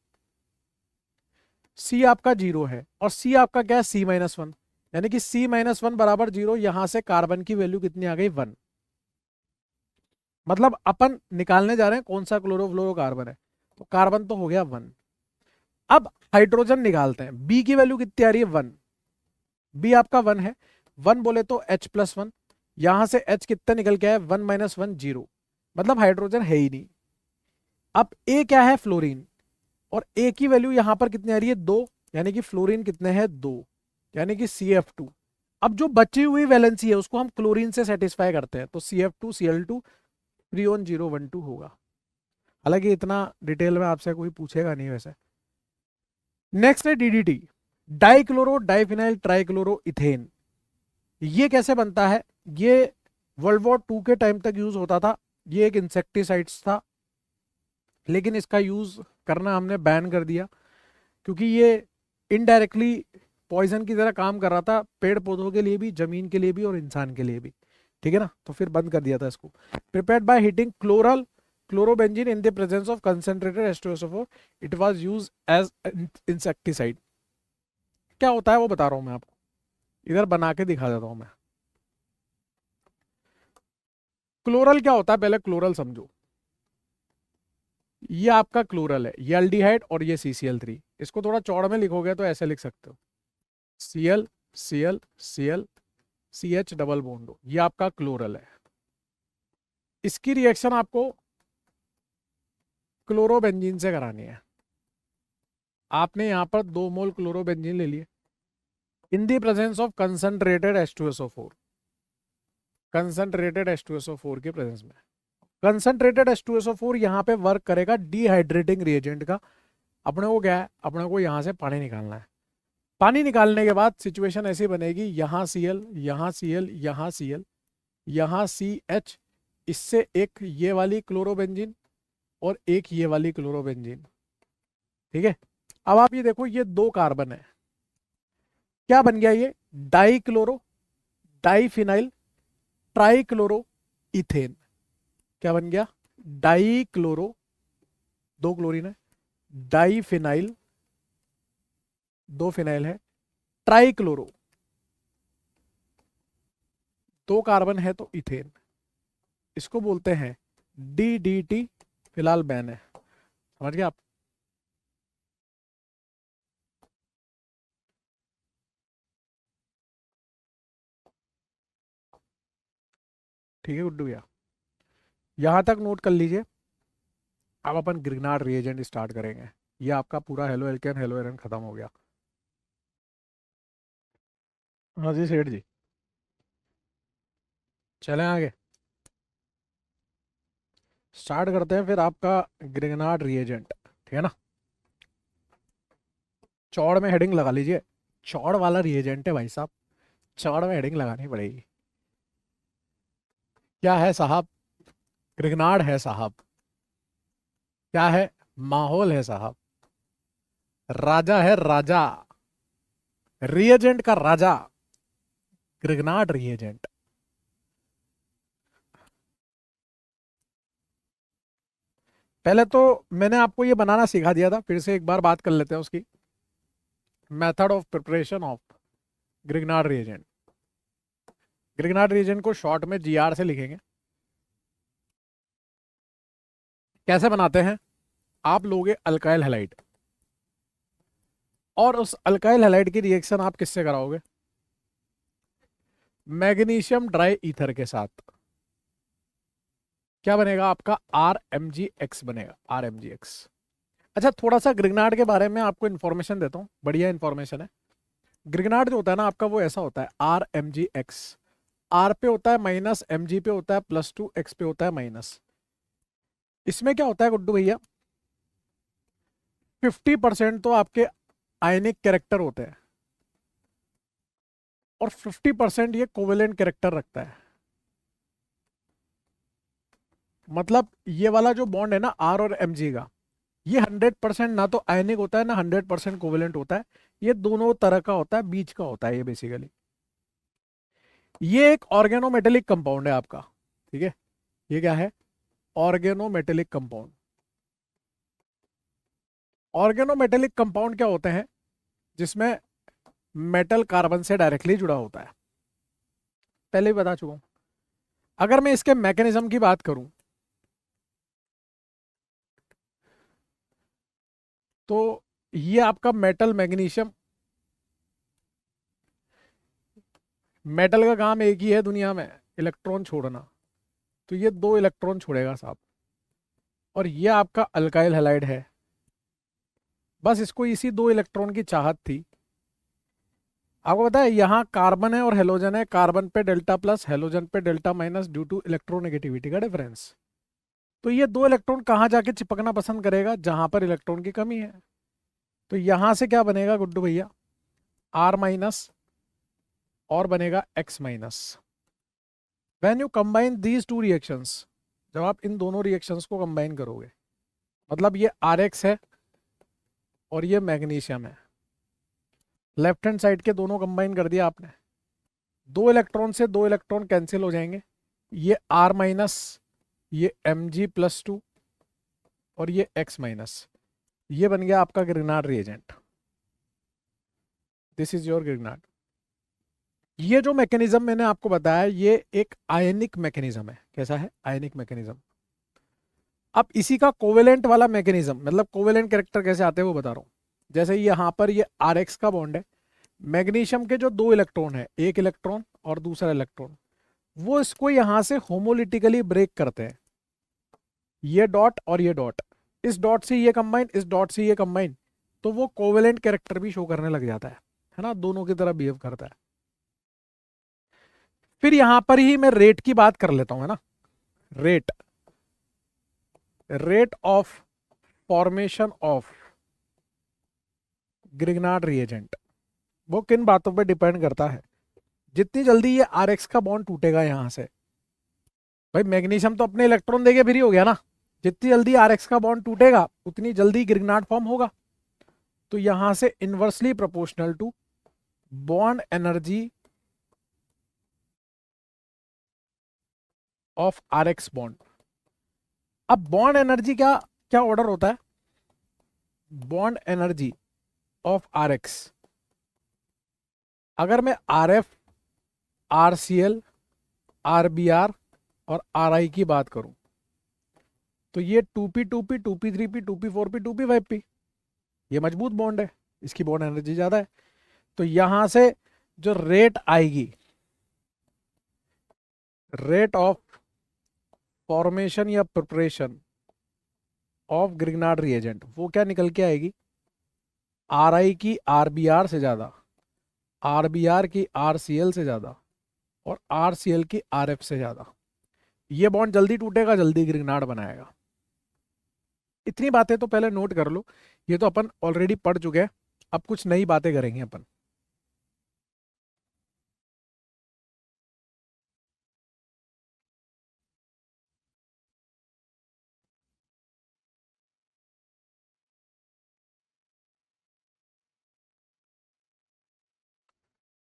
[SPEAKER 1] C आपका 0 है और C आपका क्या है? C-1, यानी कि C-1 बराबर 0। यहां से कार्बन की वैल्यू कितनी आ गई? 1। मतलब अपन निकालने जा रहे हैं कौन सा क्लोरोफ्लोरोकार्बन है, तो कार्बन तो हो गया 1। अब हाइड्रोजन निकालते हैं। B की वैल्यू कितनी आ रही है? 1। B आपका 1 है। 1 बोले तो H+1, यहां से H कितना निकल के आया? 1 - 1 0, मतलब हाइड्रोजन है ही नहीं। अब A क्या है? फ्लोरीन। और A की वैल्यू यहां पर कितनी आ रही है? 2, यानी कि फ्लोरीन कितने हैं? 2, यानी कि CF2। अब जो बची हुई वैलेंसी है उसको हम क्लोरीन से सेटिस्फाई करते हैं, तो CF2Cl2 फ्रियोन 012 होगा। हालांकि इतना डिटेल में आपसे कोई पूछेगा नहीं वैसे। नेक्स्ट है DDT, dichloro diphenyl trichloro ethane. ये कैसे बनता है? ये वर्ल्ड वॉर 2 के टाइम तक यूज होता था। ये एक इंसेक्टिसाइड्स था, लेकिन इसका यूज करना हमने बैन कर दिया क्योंकि ये इनडायरेक्टली पॉइजन की तरह काम कर रहा था, पेड़ पौधों के लिए भी, जमीन के लिए भी और इंसान के लिए भी, ठीक है ना। तो फिर बंद कर दिया था इसको। Prepared by heating chlorobenzene in the presence of concentrated H2SO4, it was used as insecticide. क्या होता है वो बता रहा हूं मैं आपको, इधर बना के दिखा देता हूं मैं। क्लोरल क्या होता है, पहले क्लोरल समझो। ये आपका क्लोरल है, ये एल्डिहाइड और ये CCl3। इसको थोड़ा चौड़ में लिखोगे तो ऐसे लिख सकते हो, Cl Cl Cl CH double bond, ये आपका क्लोरल है। इसकी रिएक्शन आपको क्लोरोबेंजीन से करानी है। आपने यहां पर 2 मोल क्लोरोबेंजीन ले लिए in the presence of concentrated H2SO4, concentrated H2SO4 के प्रेजेंस में। कंसंट्रेटेड H2SO4 यहां पे वर्क करेगा डिहाइड्रेटिंग रिएजेंट का। अपने को क्या है, अपने को यहां से पानी निकालना है। पानी निकालने के बाद सिचुएशन ऐसी बनेगी, यहां Cl, यहां Cl, यहां Cl, यहां CH, इससे एक ये वाली क्लोरोबेंजीन और एक ये वाली क्लोरोबेंजीन, ठीक है। अब आप ये देखो, ये 2 कार्बन है, क्या बन गया? ये डाइक्लोरो डाइफिनाइल ट्राइक्लोरो इथेन। क्या बन गया? डाइक्लोरो, 2 क्लोरीन है, डाईफिनाइल, दो फिनाइल है, ट्राइक्लोरो, दो कार्बन है तो इथेन, इसको बोलते हैं DDT। फिलहाल बैन है, समझ गए आप। ठीक है गुड्डू भैया, यहां तक नोट कर लीजिए। अब अपन ग्रिग्नार्ड रिएजेंट स्टार्ट करेंगे। ये आपका पूरा हेलो एल्केन हेलो एरन खत्म हो गया। हाँ जी सेठ जी, चलें आगे, स्टार्ट करते हैं फिर आपका ग्रिग्नार्ड रिएजेंट, ठीक है ना। चौड़ में हेडिंग लगा लीजिए, चौड़ वाला रिएजेंट है भाई साहब, चौड़ में हेडिंग लगानी पड़ेगी। क्या है साहब, ग्रिग्नार्ड है साहब, क्या है, माहौल है साहब, राजा है राजा, रिएजेंट का राजा, ग्रिग्नार्ड रिएजेंट। पहले तो मैंने आपको ये बनाना सिखा दिया था, फिर से एक बार बात कर लेते हैं उसकी। Method of preparation of Grignard reagent. Grignard reagent को शॉर्ट में GR से लिखेंगे। कैसे बनाते हैं, आप लोगे अल्काइल हैलाइड, और उस अल्काइल हैलाइड की रिएक्शन आप किससे कराओगे, मैग्नीशियम ड्राई ईथर के साथ। क्या बनेगा आपका, RMgX बनेगा, RMgX। अच्छा, थोड़ा सा ग्रिग्नार्ड के बारे में आपको इन्फॉर्मेशन देता हूँ, बढ़िया इन्फॉर्मेशन है। ग्रिग्नार्ड जो होता है ना आपका, वो ऐसा होता है, RMgX, R पे होता है माइनस, Mg पे होता है +2, X पे होता है माइनस। इसमें क्या होता है गुड्डू भैया, 50% तो आपके आयनिक कैरेक्टर होते हैं, और 50% ये कोवेलेंट कैरेक्टर रखता है। मतलब ये वाला जो बॉन्ड है ना R और Mg का, ये 100% ना तो आयनिक होता है ना 100% कोवेलेंट होता है, ये दोनों तरह का होता है, बीच का होता है ये बेसिकली। ये एक ऑर्गेनोमेटेलिक कंपाउंड है आपका, ठीक है। ये क्या है, ऑर्गेनोमेटेलिक कंपाउंड। ऑर्गेनोमेटेलिक कंपाउंड क्या होते हैं, जिसमें मेटल कार्बन से डायरेक्टली जुड़ा होता है, पहले भी बता चुका हूं। अगर मैं इसके मैकेनिज्म की बात करूं, तो ये आपका मेटल मैग्नीशियम, मेटल का काम एक ही है दुनिया में, इलेक्ट्रॉन छोड़ना, तो ये दो इलेक्ट्रॉन छोड़ेगा साहब, और ये आपका अल्काइल हैलाइड है। बस इसको इसी दो इलेक्ट्रॉन की चाहत थी। आपको पता है यहाँ कार्बन है और हेलोजन है, कार्बन पे डेल्टा प्लस, हेलोजन पे delta minus, due to electronegativity का डिफरेंस। तो ये दो इलेक्ट्रॉन कहाँ जाके चिपकना पसंद करेगा, जहां पर इलेक्ट्रॉन की कमी है। तो यहां से क्या बनेगा गुड्डू भैया, R माइनस, और बनेगा X minus. When you combine these two reactions, जब आप इन दोनों रिएक्शंस को कंबाइन करोगे, मतलब ये RX है और ये मैग्नीशियम है, लेफ्ट हैंड साइड के दोनों कंबाइन कर दिया आपने, दो इलेक्ट्रॉन से दो इलेक्ट्रॉन कैंसिल हो जाएंगे, ये R माइनस, ये Mg+2, और ये X माइनस, ये बन गया आपका Grignard reagent. This is your Grignard. ये जो मैकेनिज्म मैंने आपको बताया, ये एक आयनिक मैकेनिज्म है। कैसा है, आयनिक मैकेनिज्म। अब इसी का कोवेलेंट वाला मैकेनिज्म, मतलब कोवेलेंट कैरेक्टर कैसे आते हैं वो बता रहा हूं। जैसे यहाँ पर ये RX का बॉन्ड है, मैग्नीशियम के जो दो इलेक्ट्रॉन है, एक इलेक्ट्रॉन और दूसरा इलेक्ट्रॉन, वो इसको यहां से होमोलिटिकली ब्रेक करते हैं, ये डॉट और ये डॉट, इस डॉट से ये कंबाइन, इस डॉट से ये कंबाइन, तो वो कोवेलेंट कैरेक्टर भी शो करने लग जाता है ना, दोनों की तरह बिहेव करता है। फिर यहां पर ही मैं रेट की बात कर लेता हूं, है ना, rate, rate of formation of Grignard reagent, वो किन बातों पे डिपेंड करता है, जितनी जल्दी ये RX का बॉन्ड टूटेगा यहां से, भाई मैग्नीशियम तो अपने इलेक्ट्रॉन देके फ्री हो गया ना, जितनी जल्दी RX का बॉन्ड टूटेगा उतनी जल्दी ग्रिग्नार्ड फॉर्म होगा। तो यहां से inversely proportional to bond energy of RX bond. अब बॉन्ड एनर्जी क्या क्या ऑर्डर होता है, bond energy of R X, अगर मैं R F, R C L, R B R और आर आई की बात करूं, तो ये 2p 2p 2p 3p 2p 4p 2p 5p, ये मजबूत बॉन्ड है, इसकी बॉन्ड एनर्जी ज्यादा है। तो यहां से जो रेट आएगी, रेट ऑफ फॉर्मेशन या प्रिपरेशन ऑफ ग्रिग्नार्ड रिएजेंट, वो क्या निकल के आएगी, आर आई की आर बी आर से ज्यादा, आर बी आर की आर सी एल से ज्यादा और आर सी एल की आर एफ से ज्यादा। ये बॉन्ड जल्दी टूटेगा, जल्दी ग्रिग्नार्ड बनाएगा। इतनी बातें तो पहले नोट कर लो, ये तो अपन ऑलरेडी पढ़ चुके हैं, अब कुछ नई बातें करेंगे अपन।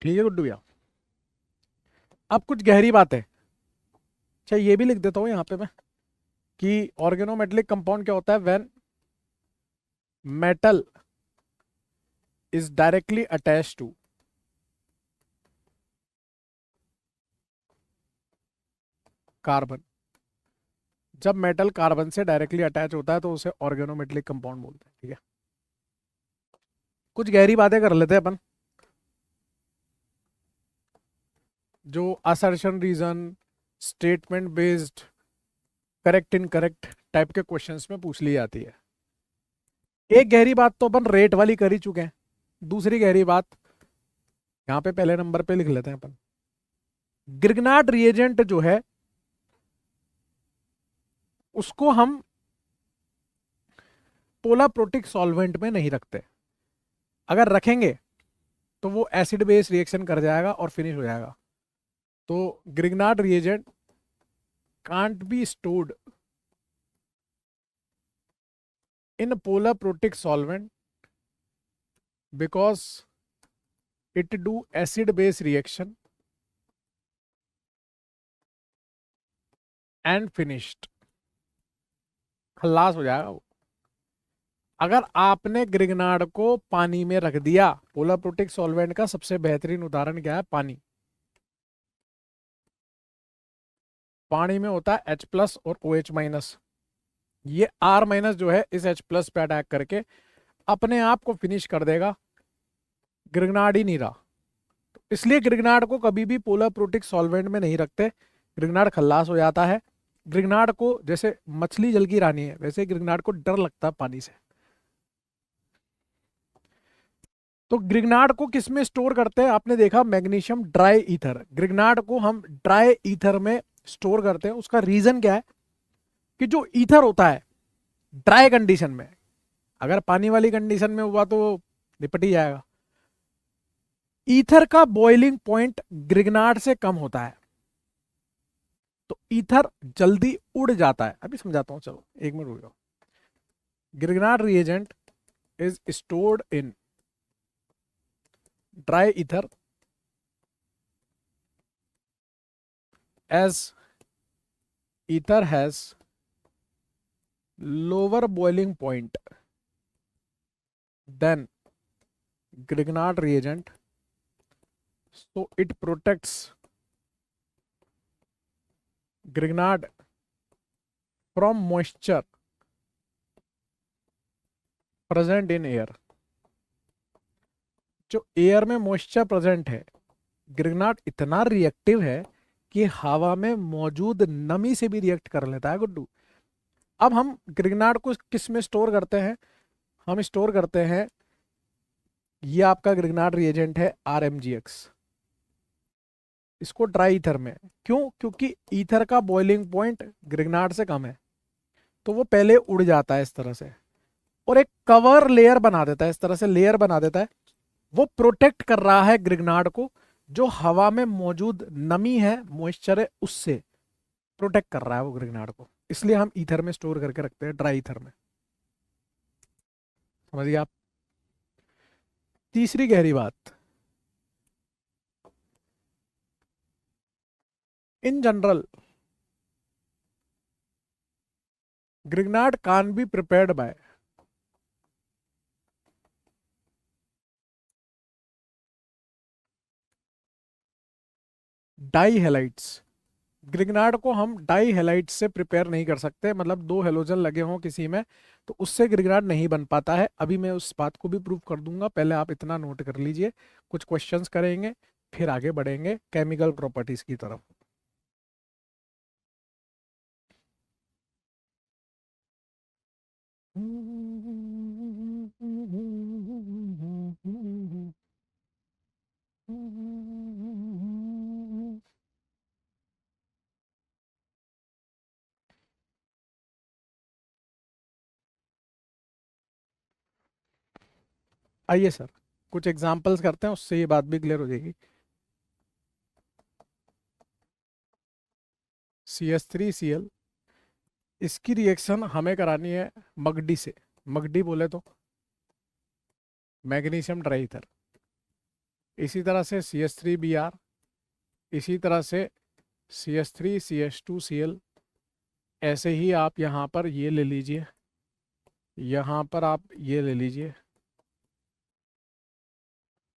[SPEAKER 1] ठीक है गुड्डू भैया, अब कुछ गहरी बातें। अच्छा ये भी लिख देता हूँ यहाँ पे मैं कि ऑर्गेनोमेटेलिक कंपाउंड क्या होता है, when metal is directly attached to carbon. जब मेटल कार्बन से डायरेक्टली अटैच होता है तो उसे ऑर्गेनोमेटेलिक कंपाउंड बोलते हैं। ठीक है, कुछ गहरी बातें कर लेते हैं अपन। जो assertion reason, statement based, correct incorrect type के क्वेश्चंस में पूछ ली जाती है। एक गहरी बात तो अपन रेट वाली कर ही चुके हैं, दूसरी गहरी बात यहाँ पे पहले नंबर पे लिख लेते हैं अपन। ग्रिग्नार्ड रिएजेंट जो है उसको हम पोलाप्रोटिक सॉल्वेंट में नहीं रखते, अगर रखेंगे तो वो एसिड बेस रिएक्शन कर जाएगा और फिनिश हो जाएगा। तो Grignard reagent can't be stored in polar protic solvent because it do acid base reaction and finished, खल्लास हो जाएगा वो। अगर आपने ग्रिग्नार्ड को पानी में रख दिया, पोलाप्रोटिक सॉल्वेंट का सबसे बेहतरीन उदाहरण क्या है, पानी। पानी में होता है H प्लस और OH माइनस, ये R माइनस जो है इस H प्लस पे अटैक करके अपने आप को फिनिश कर देगा, ग्रिग्नार्ड ही नहीं रहा। तो इसलिए ग्रिग्नार्ड को कभी भी पोलाप्रोटिक सॉल्वेंट में नहीं रखते, ग्रिग्नार्ड खल्लास हो जाता है। ग्रिग्नार्ड को जैसे मछली जल की रानी है, वैसे ग्रिग्नार्ड को डर लगता है पानी से। तो ग्रिग्नार्ड को किस में स्टोर करते हैं, आपने देखा मैग्नीशियम ड्राई ईथर, ग्रिग्नार्ड को हम ड्राई ईथर में स्टोर करते हैं। उसका रीजन क्या है कि जो ईथर होता है ड्राई कंडीशन में, अगर पानी वाली कंडीशन में हुआ तो निपट ही जाएगा। ईथर का बॉइलिंग पॉइंट ग्रिग्नार्ड से कम होता है, तो ईथर जल्दी उड़ जाता है। अभी समझाता हूं, चलो एक मिनट रुक जाओ। Grignard reagent is stored in dry ether as ether has lower boiling point than Grignard reagent, so it protects Grignard from moisture present in air। जो एयर में मॉइस्चर प्रेजेंट है, ग्रिग्नार्ड इतना रिएक्टिव है कि हवा में मौजूद नमी से भी रिएक्ट कर लेता है गुड्डू। अब हम ग्रिग्नार्ड को किस में स्टोर करते हैं, हम स्टोर करते हैं, ये आपका ग्रिग्नार्ड रिएजेंट है RMgX, इसको ड्राई ईथर में। क्यों? क्योंकि ईथर का बॉइलिंग पॉइंट ग्रिग्नार्ड से कम है, तो वो पहले उड़ जाता है इस तरह से और एक कवर लेयर बना देता है, इस तरह से लेयर बना देता है। वो प्रोटेक्ट कर रहा है ग्रिग्नार्ड को, जो हवा में मौजूद नमी है, मॉइस्चर है, उससे प्रोटेक्ट कर रहा है वो ग्रिग्नार्ड को। इसलिए हम ईथर में स्टोर करके रखते हैं, ड्राई ईथर में। समझिए आप। तीसरी गहरी बात, in general Grignard can be prepared by dihalides, Grignard को हम डाई हेलाइट से प्रिपेयर नहीं कर सकते, मतलब दो हेलोजन लगे हों किसी में तो उससे ग्रिग्नार्ड नहीं बन पाता है। अभी मैं उस बात को भी प्रूव कर दूंगा, पहले आप इतना नोट कर लीजिए। कुछ क्वेश्चंस करेंगे फिर आगे बढ़ेंगे केमिकल प्रॉपर्टीज की तरफ। आइए सर, कुछ एग्जांपल्स करते हैं, उससे ये बात भी क्लियर हो जाएगी। CH3Cl, इसकी रिएक्शन हमें करानी है मगडी से। मगडी बोले तो मैग्नीशियम ट्राईथर। इसी तरह से CH3Br, इसी तरह से CH3CH2Cl। ऐसे ही आप यहाँ पर ये ले लीजिए, यहाँ पर आप ये ले लीजिए,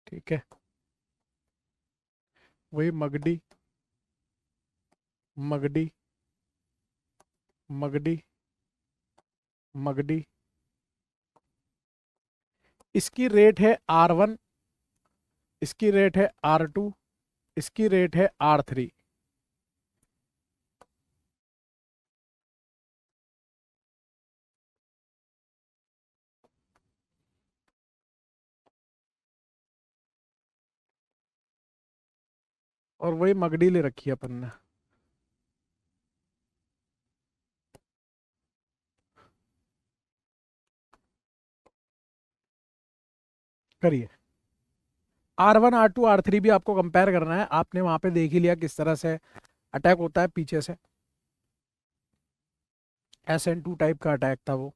[SPEAKER 1] ठीक है। वही मगडी मगडी मगडी मगडी, इसकी रेट है R1, इसकी रेट है R2, इसकी रेट है R3। और वही मगडी ले रखी है अपन ने। करिए, R1 R2 R3 भी आपको कंपेयर करना है। आपने वहां पे देख ही लिया किस तरह से अटैक होता है पीछे से, SN2 टाइप का अटैक था वो।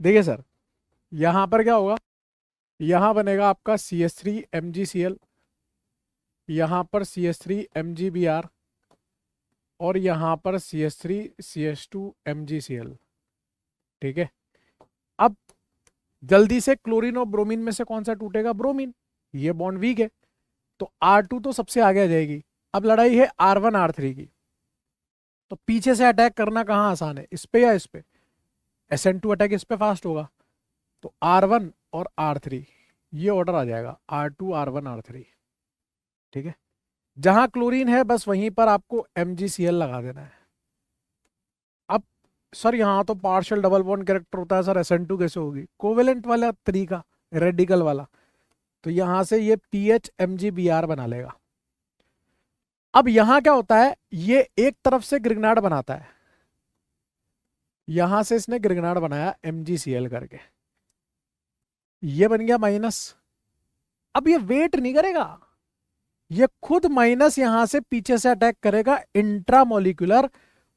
[SPEAKER 1] देखिए सर, यहाँ पर क्या होगा, यहाँ बनेगा आपका CH3MgCl, यहाँ पर CH3MgBr, और यहाँ पर CH3CH2MgCl, ठीक है। अब जल्दी से क्लोरीन और ब्रोमीन में से कौन सा टूटेगा? ब्रोमीन, ये बॉन्ड वीक है तो R2 तो सबसे आगे आ जाएगी। अब लड़ाई है R1 R3 की, तो पीछे से अटैक करना कहाँ आसान है, इस पे या इस पे? SN2 अटैक इस पे फास्ट होगा, तो R1 और R3 ये ऑर्डर आ जाएगा, R2 R1 R3, ठीक है। जहां क्लोरीन है बस वहीं पर आपको MgCl लगा देना है। अब सर यहाँ तो पार्शियल डबल बॉन्ड कैरेक्टर होता है सर, SN2 कैसे होगी? कोवेलेंट वाला तरीका, रेडिकल वाला, तो यहां से ये PH Mg बना लेगा। अब यहां क्या होता है, ये एक तरफ से ग्रिग्नार्ड बनाता है, यहां से इसने ग्रिग्नार्ड बनाया MgCl करके, ये बन गया माइनस। अब ये वेट नहीं करेगा, ये खुद माइनस यहां से पीछे से अटैक करेगा इंट्रामोलिकुलर,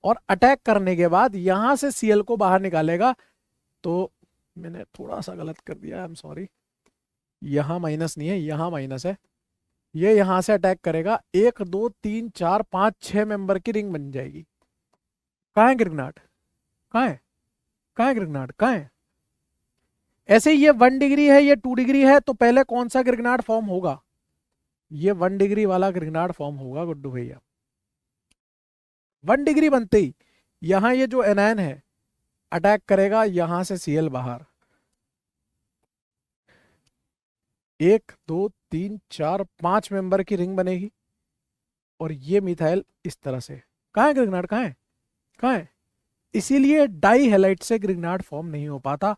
[SPEAKER 1] और अटैक करने के बाद यहां से Cl को बाहर निकालेगा। तो मैंने थोड़ा सा गलत कर दिया, आई एम सॉरी, यहां माइनस नहीं है, यहां माइनस है। ये यहां से अटैक करेगा, 1 2 3 4 5 6 मेंबर की रिंग बन जाएगी। कहाँ है ग्रिग्नार्ड? कहाँ है? कहाँ है ग्रिग्नार्ड? कहाँ है? ऐसे ही ये 1 डिग्री है, ये 2 डिग्री है, तो पहले कौन सा ग्रिग्नार्ड फॉर्म होगा? ये 1 डिग्री वाला ग्रिग्नार्ड फॉर्म होगा गुड्डू भैया। 1 डिग्री बनते ही यहां ये जो एनायन है अटैक करेगा यहां से Cl बाहर, 1 2 3 4 5 मेंबर की रिंग बनेगी, और ये मिथाइल इस तरह से। कहाँ है ग्रिग्नार्ड? कहाँ है? कहाँ है? इसीलिए डाई हेलाइट से ग्रिग्नार्ड फॉर्म नहीं हो पाता।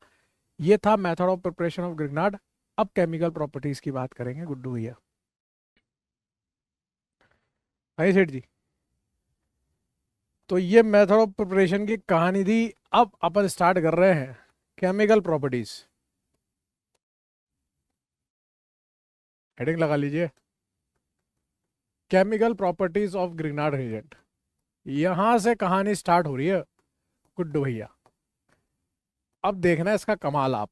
[SPEAKER 1] ये था method of preparation of Grignard. अब केमिकल प्रॉपर्टीज की बात करेंगे गुड्डू भैया। हाई सेठ जी, तो ये मेथड ऑफ प्रिपरेशन की कहानी थी। अब अपन स्टार्ट कर रहे हैं केमिकल प्रॉपर्टीज। हेडिंग लगा लीजिए, chemical properties of Grignard reagent. यहां से कहानी स्टार्ट हो रही है गुड्डू भैया। अब देखना है इसका कमाल आप।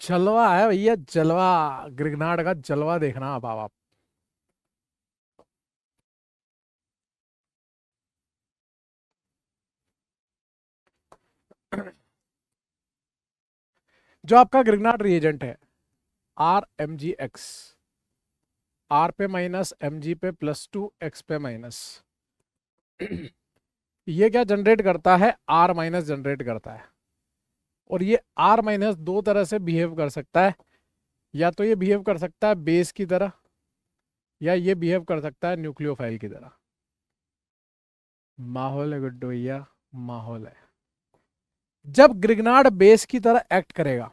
[SPEAKER 1] जलवा है भैया, जलवा। ग्रिग्नार्ड का जलवा देखना अब आप। जो आपका ग्रिग्नार्ड रिएजेंट है RMgX, R पे माइनस Mg पे +2 X पे माइनस, ये क्या जनरेट करता है? R माइनस जनरेट करता है। और ये R माइनस दो तरह से बिहेव कर सकता है। या तो ये बिहेव कर सकता है बेस की तरह, या ये बिहेव कर सकता है न्यूक्लियोफाइल की तरह। माहौल है गुड्डू भैया, माहौल है। जब ग्रिग्नार्ड बेस की तरह एक्ट करेगा,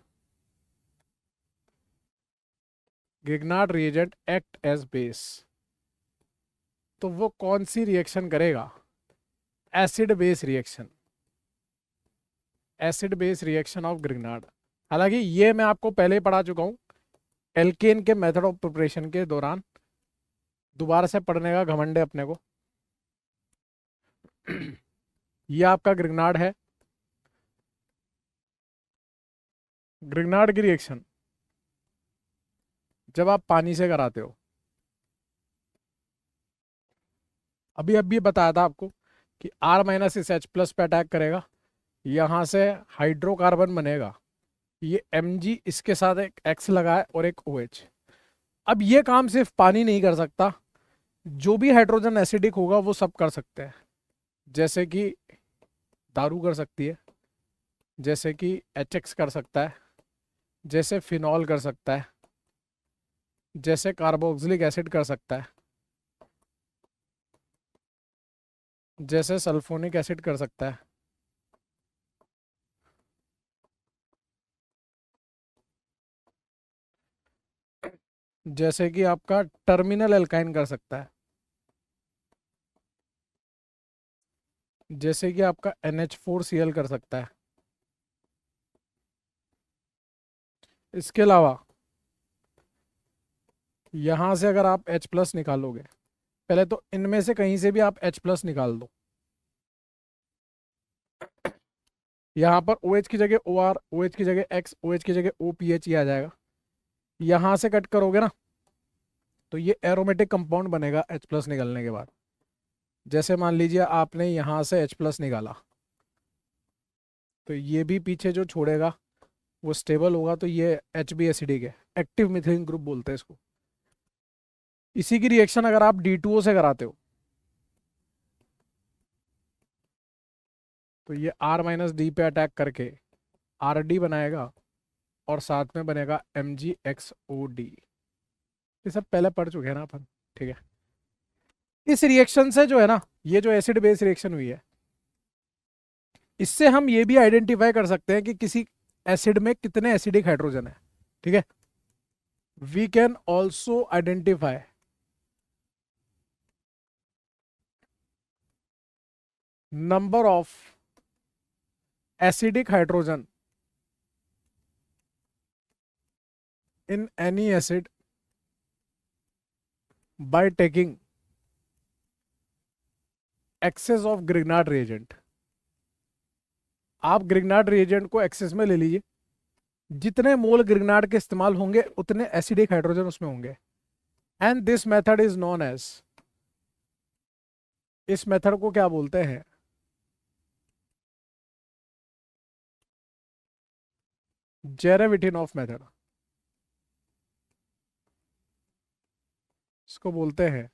[SPEAKER 1] Grignard reagent act as base, तो वो कौन सी रिएक्शन करेगा? Acid base reaction, acid base reaction of Grignard. हालांकि ये मैं आपको पहले ही पढ़ा चुका हूं एल्केन के मेथड ऑफ प्रिपरेशन के दौरान, दोबारा से पढ़ने का घमंड है अपने को। ये आपका ग्रिग्नार्ड है। ग्रिग्नार्ड की रिएक्शन जब आप पानी से कराते हो, अभी अभी बताया था आपको कि R माइनस इस H+ पे अटैक करेगा, यहां से हाइड्रोकार्बन बनेगा, ये Mg इसके साथ एक X लगा है और एक OH। अब ये काम सिर्फ पानी नहीं कर सकता, जो भी हाइड्रोजन एसिडिक होगा वो सब कर सकते हैं। जैसे कि दारू कर सकती है, जैसे कि HX कर सकता है, जैसे फिनॉल कर सकता है, जैसे कार्बोक्सिलिक एसिड कर सकता है, जैसे सल्फोनिक एसिड कर सकता है, जैसे कि आपका टर्मिनल एल्काइन कर सकता है, जैसे कि आपका NH4Cl कर सकता है। इसके अलावा यहां से अगर आप H+ निकालोगे, पहले तो इनमें से कहीं से भी आप H+ निकाल दो, यहाँ पर OH की जगह OR, OH की जगह X, OH की जगह OPH ही आ जाएगा। यहां से कट करोगे ना तो ये एरोमेटिक कंपाउंड बनेगा H+ निकलने के बाद। जैसे मान लीजिए आपने यहां से H+ निकाला, तो ये भी पीछे जो छोड़ेगा वो स्टेबल होगा, तो ये H भी एसिडिक है, एक्टिव मिथिलीन ग्रुप बोलते हैं इसको। इसी की रिएक्शन अगर आप D2O से कराते हो, तो ये R माइनस डी पे अटैक करके RD बनाएगा और साथ में बनेगा MgXOD। ये सब पहले पढ़ चुके हैं ना अपन, ठीक है। इस रिएक्शन से जो है ना, ये जो एसिड बेस रिएक्शन हुई है, इससे हम ये भी आइडेंटिफाई कर सकते हैं कि किसी एसिड में कितने एसिडिक हाइड्रोजन है, ठीक है। We can also identify number of acidic hydrogen in any acid by taking excess of Grignard reagent। आप ग्रिग्नार्ड रिएजेंट को एक्सेस में ले लीजिए, जितने मोल ग्रिग्नार्ड के इस्तेमाल होंगे उतने एसिडिक हाइड्रोजन उसमें होंगे। And this method is known as, इस मेथड को क्या बोलते हैं? Zerewitinoff method. इसको बोलते हैं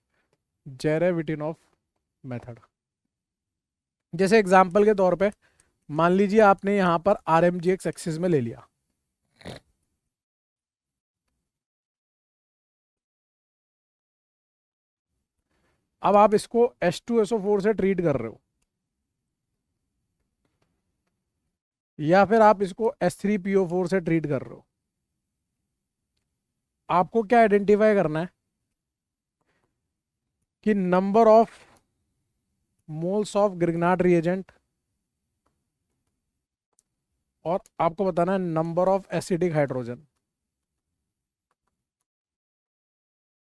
[SPEAKER 1] जेरेविटिनॉफ मेथड। जैसे एग्जांपल के तौर पे मान लीजिए आपने यहां पर RMgX एक्सिस में ले लिया, अब आप इसको H2SO4 से ट्रीट कर रहे हो, या फिर आप इसको H3PO4 से ट्रीट कर रहे हो। आपको क्या आइडेंटिफाई करना है कि number of moles of Grignard reagent, और आपको बताना है नंबर ऑफ एसिडिक हाइड्रोजन।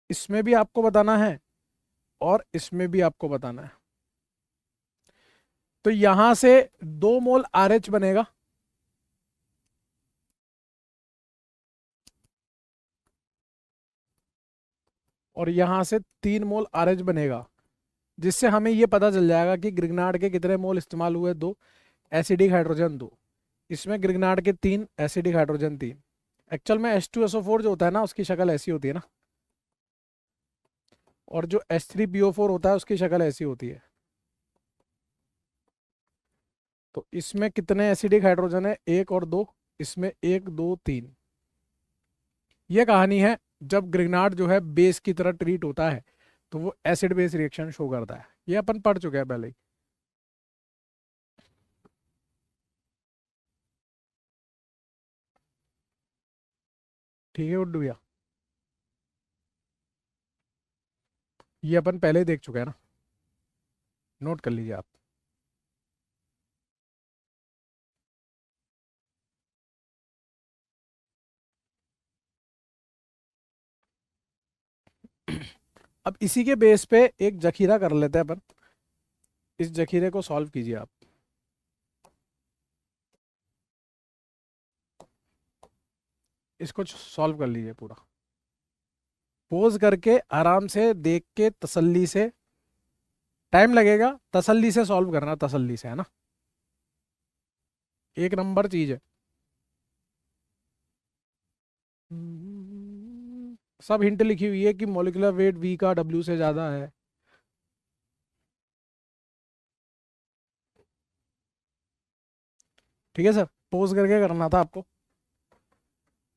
[SPEAKER 1] इसमें भी आपको बताना है और इसमें भी आपको बताना है। तो यहां से 2 मोल RH बनेगा, और यहां से 3 मोल RH बनेगा, जिससे हमें ये पता चल जाएगा कि ग्रिग्नार्ड के कितने मोल इस्तेमाल हुए, 2, एसिडिक हाइड्रोजन 2, इसमें ग्रिग्नार्ड के 3, एसिडिक हाइड्रोजन 3। एक्चुअल में H2SO4 जो होता है ना, उसकी शक्ल ऐसी होती है ना, और जो H3PO4 होता है उसकी शक्ल ऐसी होती है। तो इसमें कितने एसिडिक हाइड्रोजन है, 1 और 2, इसमें 1 2 3। ये कहानी है जब ग्रिग्नार्ड जो है बेस की तरह ट्रीट होता है तो वो एसिड बेस रिएक्शन शो करता है। ये अपन पढ़ चुके हैं पहले ही। ठीक है गुड्डू भैया, ये अपन पहले ही देख चुके हैं ना, नोट कर लीजिए आप। अब इसी के बेस पे एक जखीरा कर लेते हैं अपन। इस जखीरे को सॉल्व कीजिए आप। इसको सॉल्व कर लीजिए पूरा, पोज करके आराम से देख के तसल्ली से। टाइम लगेगा, तसल्ली से सॉल्व करना, तसल्ली से, है ना, एक नंबर चीज है। सब हिंट लिखी हुई है कि मॉलिक्यूलर वेट V का W से ज्यादा है। ठीक है सर, पोज करके करना था आपको।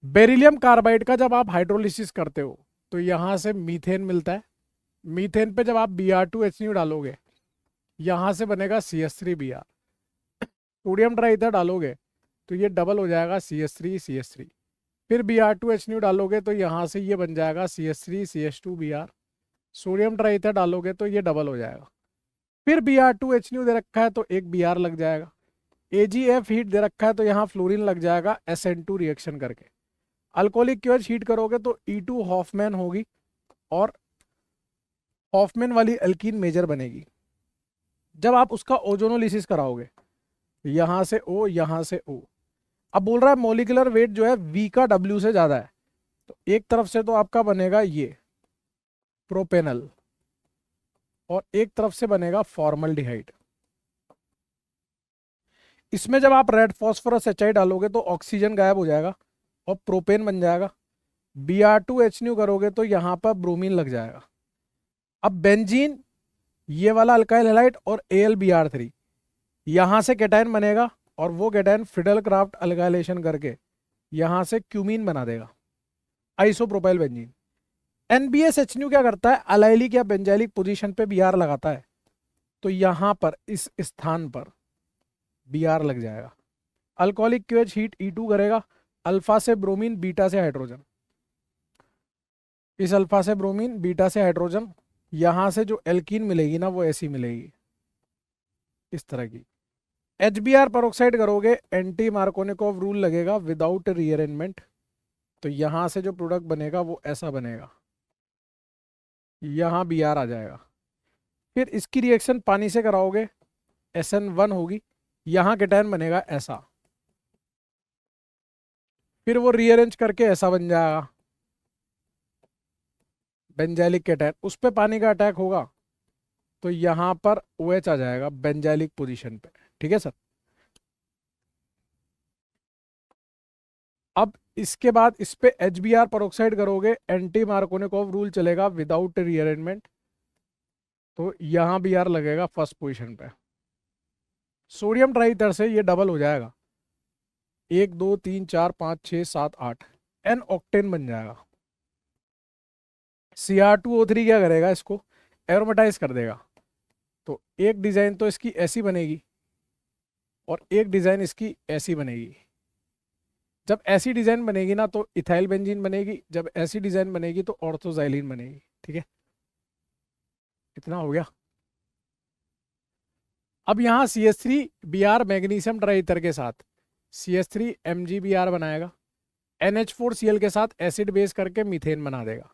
[SPEAKER 1] बेरिलियम कार्बाइड का जब आप हाइड्रोलिसिस करते हो तो यहां से मीथेन मिलता है। मीथेन पे जब आप Br2HNO डालोगे, यहां से बनेगा CH3Br। सोडियम ट्राइथर डालोगे तो ये डबल हो जाएगा CH3CH3। फिर Br2HNO डालोगे तो यहाँ से ये बन जाएगा CH3CH2Br। सोडियम ट्राइथर डालोगे तो ये डबल हो जाएगा। फिर Br2HNO दे रखा है तो एक Br लग जाएगा। AgF हीट दे रखा है तो यहाँ फ्लोरीन लग जाएगा SN2 रिएक्शन करके। अल्कोहलिक क्योच हीट करोगे तो E2 हॉफमैन होगी, और हॉफमैन वाली अल्कीन मेजर बनेगी। जब आप उसका ओजोनोलिसिस कराओगे, यहां से O, यहां से O। अब बोल रहा है मोलिकुलर वेट जो है V का W से ज्यादा है, तो एक तरफ से तो आपका बनेगा ये प्रोपेनल, और एक तरफ से बनेगा फॉर्मल्डिहाइड। इसमें जब आप रेड फॉस्फोरस HI डालोगे तो ऑक्सीजन गायब हो जाएगा और प्रोपेन बन जाएगा। Br2HNO करोगे तो यहाँ पर ब्रोमीन लग जाएगा। अब बेंजीन, ये वाला अल्काइल हैलाइड और AlBr3, यहां से कैटायन बनेगा, और वो कैटायन फिडल क्राफ्ट अल्काइलेशन करके यहां से क्यूमीन बना देगा, आइसोप्रोपाइल बेंजीन। NbSHNO क्या करता है, अलाइलिक या बेंजाइलिक पोजीशन पे Br लगाता है, तो यहां पर इस स्थान पर Br लग जाएगा। अल्कोहलिक क्यूएच हीट E2 करेगा, अल्फा से ब्रोमीन, बीटा से हाइड्रोजन। इस अल्फा से ब्रोमीन, बीटा से हाइड्रोजन, यहां से जो एल्कीन मिलेगी ना वो ऐसी मिलेगी, इस तरह की। HBr परऑक्साइड करोगे, एंटी मार्कोनिकोव रूल लगेगा विदाउट रीअरेंजमेंट, तो यहां से जो प्रोडक्ट बनेगा वो ऐसा बनेगा, यहां Br आ जाएगा। फिर इसकी रिएक्शन पानी से कराओगे, SN1 होगी, यहां कैटायन बनेगा ऐसा। फिर वो रीअरेंज करके ऐसा बन जाएगा बेंजाइलिक कैटायन। उस पे पानी का अटैक होगा तो यहां पर OH आ जाएगा बेंजाइलिक पोजीशन पे। ठीक है सर। अब इसके बाद इस पे HBr परऑक्साइड करोगे, एंटी मार्कोनिकोव रूल चलेगा विदाउट रीअरेंजमेंट, तो यहां Br लगेगा फर्स्ट पोजीशन पे। सोडियम ट्राइथर से ये डबल हो जाएगा, 1 2 3 4 5 6 7 8, N ऑक्टेन बन जाएगा। Cr2O3 क्या करेगा, इसको एरोमेटाइज कर देगा, तो एक डिजाइन तो इसकी ऐसी बनेगी और एक डिजाइन इसकी ऐसी बनेगी। जब ऐसी डिजाइन बनेगी ना तो इथाइल बेंजीन बनेगी, जब ऐसी डिजाइन बनेगी तो ऑर्थोजाइलिन बनेगी। ठीक है, इतना हो गया। अब यहाँ CH3Br मैग्नीशियम ट्राइथर के साथ CH3MgBr बनाएगा, NH4Cl के साथ एसिड बेस करके मीथेन बना देगा।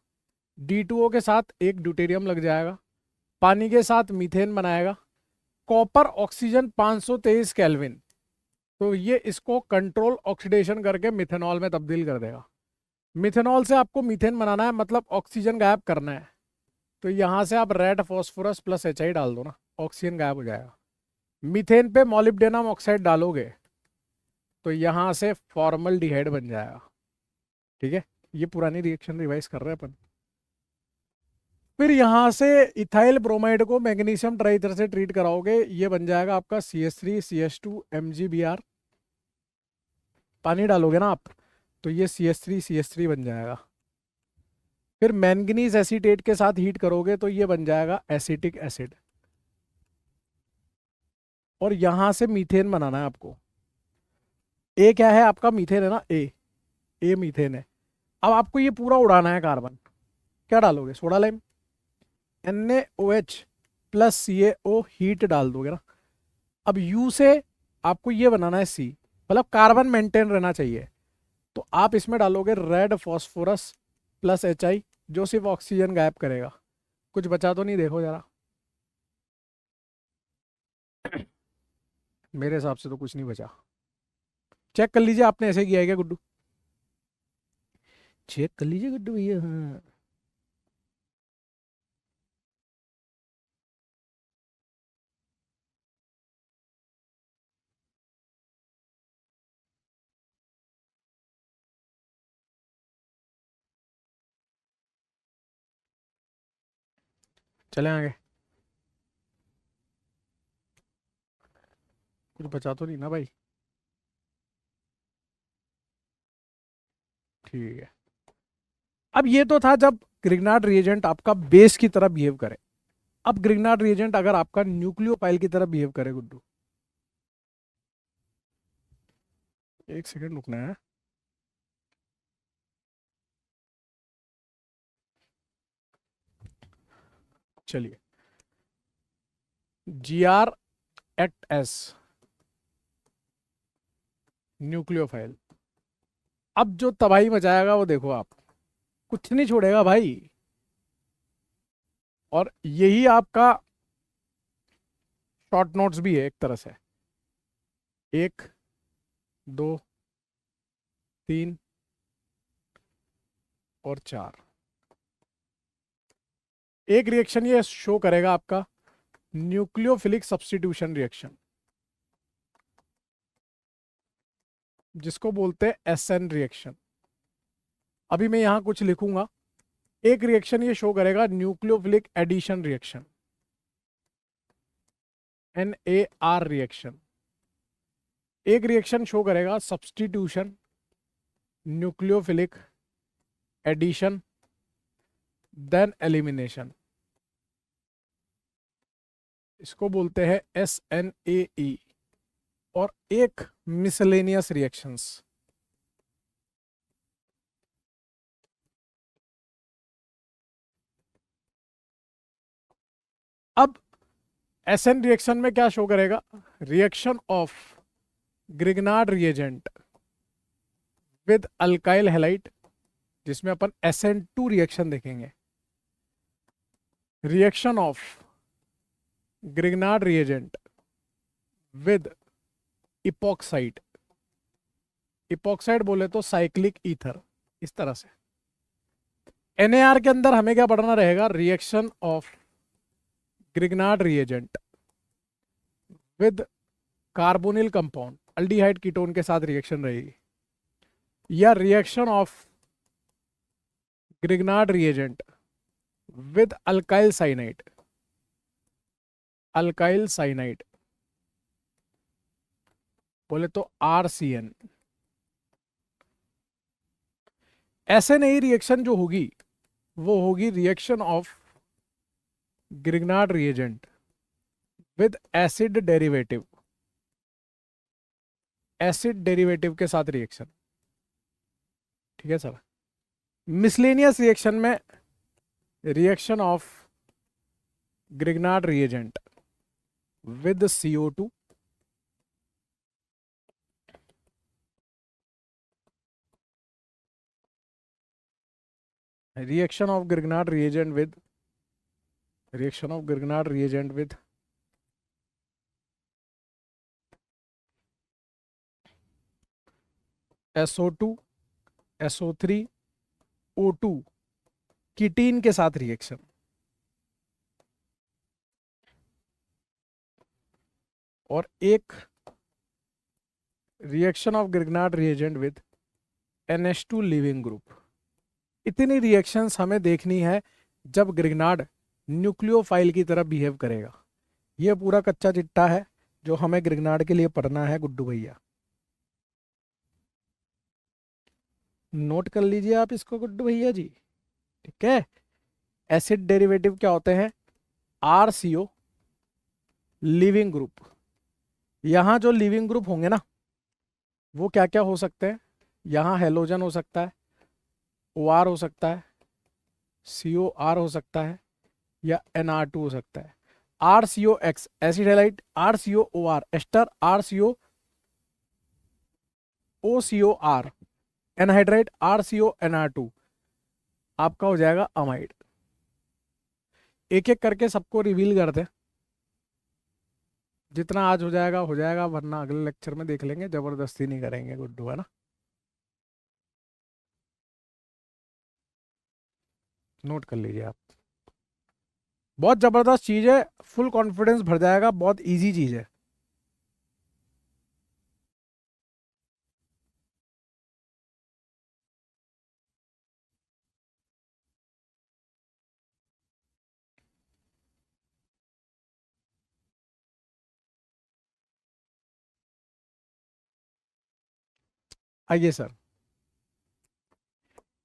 [SPEAKER 1] D2O के साथ एक ड्यूटेरियम लग जाएगा, पानी के साथ मीथेन बनाएगा, कॉपर ऑक्सीजन 523 केल्विन, तो ये इसको कंट्रोल ऑक्सीडेशन करके मिथेनॉल में तब्दील कर देगा। मिथेनॉल से आपको मीथेन बनाना है, मतलब ऑक्सीजन गायब करना है, तो यहां से आप रेड फॉस्फोरस प्लस HI डाल दो ना, ऑक्सीजन गायब हो जाएगा। मीथेन पे मॉलिब्डेनम ऑक्साइड डालोगे तो यहां से फॉर्मल्डिहाइड बन जाएगा। ठीक है, ये पुरानी रिएक्शन रिवाइज कर रहे हैं अपन। फिर यहां से इथाइल ब्रोमाइड को मैग्नीशियम ट्राइथर से ट्रीट कराओगे, ये बन जाएगा आपका CH3CH2 MgBr। पानी डालोगे ना आप तो ये CH3CH3 बन जाएगा। फिर मैंगनीज एसीटेट के साथ हीट करोगे तो ये बन जाएगा एसिटिक एसिड। और यहां से मीथेन बनाना है आपको। ए क्या है आपका, मीथेन है ना, ए मीथेन है। अब आपको ये पूरा उड़ाना है कार्बन। क्या डालोगे, soda lime, NaOH plus CaO heat डाल दोगे ना। अब U से आपको ये बनाना है C, मतलब कार्बन मेंटेन रहना चाहिए, तो आप इसमें डालोगे रेड फॉस्फोरस प्लस HI, जो सिर्फ ऑक्सीजन गायब करेगा। कुछ बचा तो नहीं, देखो जरा। मेरे हिसाब से तो कुछ नहीं बचा। चेक कर लीजिए, आपने ऐसे किया है क्या गुड्डू? चेक कर लीजिए गुड्डू भैया। हाँ, चले आगे। कुछ बचा तो नहीं ना भाई? ठीक है। अब ये तो था जब ग्रिग्नार्ड रिएजेंट आपका बेस की तरह बिहेव करे। अब ग्रिग्नार्ड रिएजेंट अगर आपका न्यूक्लियोफाइल की तरह बिहेव करे गुड्डू, एक सेकंड रुकना है। चलिए, GR@S न्यूक्लियोफाइल। अब जो तबाही मचाएगा वो देखो आप, कुछ नहीं छोड़ेगा भाई। और यही आपका शॉर्ट नोट्स भी है एक तरह से। 1 2 3 और 4। एक रिएक्शन ये शो करेगा आपका न्यूक्लियोफिलिक सब्स्टिट्यूशन रिएक्शन, जिसको बोलते हैं SN रिएक्शन। अभी मैं यहां कुछ लिखूंगा। एक रिएक्शन ये शो करेगा nucleophilic addition reaction, NAR reaction. एक रिएक्शन शो करेगा substitution nucleophilic addition then elimination, इसको बोलते हैं SNAE। और एक मिसलेनियस रिएक्शंस। अब SN रिएक्शन में क्या शो करेगा, reaction of Grignard reagent with alkyl halide, जिसमें अपन SN2 रिएक्शन देखेंगे। Reaction of Grignard reagent with epoxide, epoxide बोले तो साइक्लिक ईथर, इस तरह से। NAR के अंदर हमें क्या पढ़ना रहेगा, reaction of Grignard reagent with carbonyl compound, aldehyde ketone के साथ रिएक्शन रहेगी, या reaction of Grignard reagent with alkyl cyanide, alkyl cyanide बोले तो RCN। SNA रिएक्शन जो होगी वो होगी reaction of Grignard reagent with acid derivative, acid derivative के साथ रिएक्शन। ठीक है सर। मिसलेनियस रिएक्शन में reaction of Grignard reagent with CO2, reaction of Grignard reagent with SO2 SO3 O2 कीटीन के साथ रिएक्शन। और एक reaction of Grignard reagent with NH2 leaving group. इतनी रिएक्शंस हमें देखनी है जब ग्रिग्नार्ड न्यूक्लियोफाइल की तरह बिहेव करेगा। ये पूरा कच्चा चिट्टा है जो हमें ग्रिग्नार्ड के लिए पढ़ना है गुड्डू भैया। नोट कर लीजिए आप इसको गुड्डू भैया जी, ठीक है। एसिड डेरिवेटिव क्या होते हैं? RCO leaving group. यहां जो लिविंग ग्रुप होंगे ना वो क्या क्या हो सकते हैं? यहां हेलोजन हो सकता है, OR हो सकता है, COR हो सकता है, या NR2 हो सकता है। RCOX acid halide, RCOOR ester, RCOOCOR anhydride, RCONR2 आपका हो जाएगा अमाइड। एक एक करके सबको रिवील कर दे, जितना आज हो जाएगा हो जाएगा, वरना अगले लेक्चर में देख लेंगे, जबरदस्ती नहीं करेंगे गुड्डू, है ना। नोट कर लीजिए आप, बहुत जबरदस्त चीज है, फुल कॉन्फिडेंस भर जाएगा, बहुत इजी चीज है। आइए सर,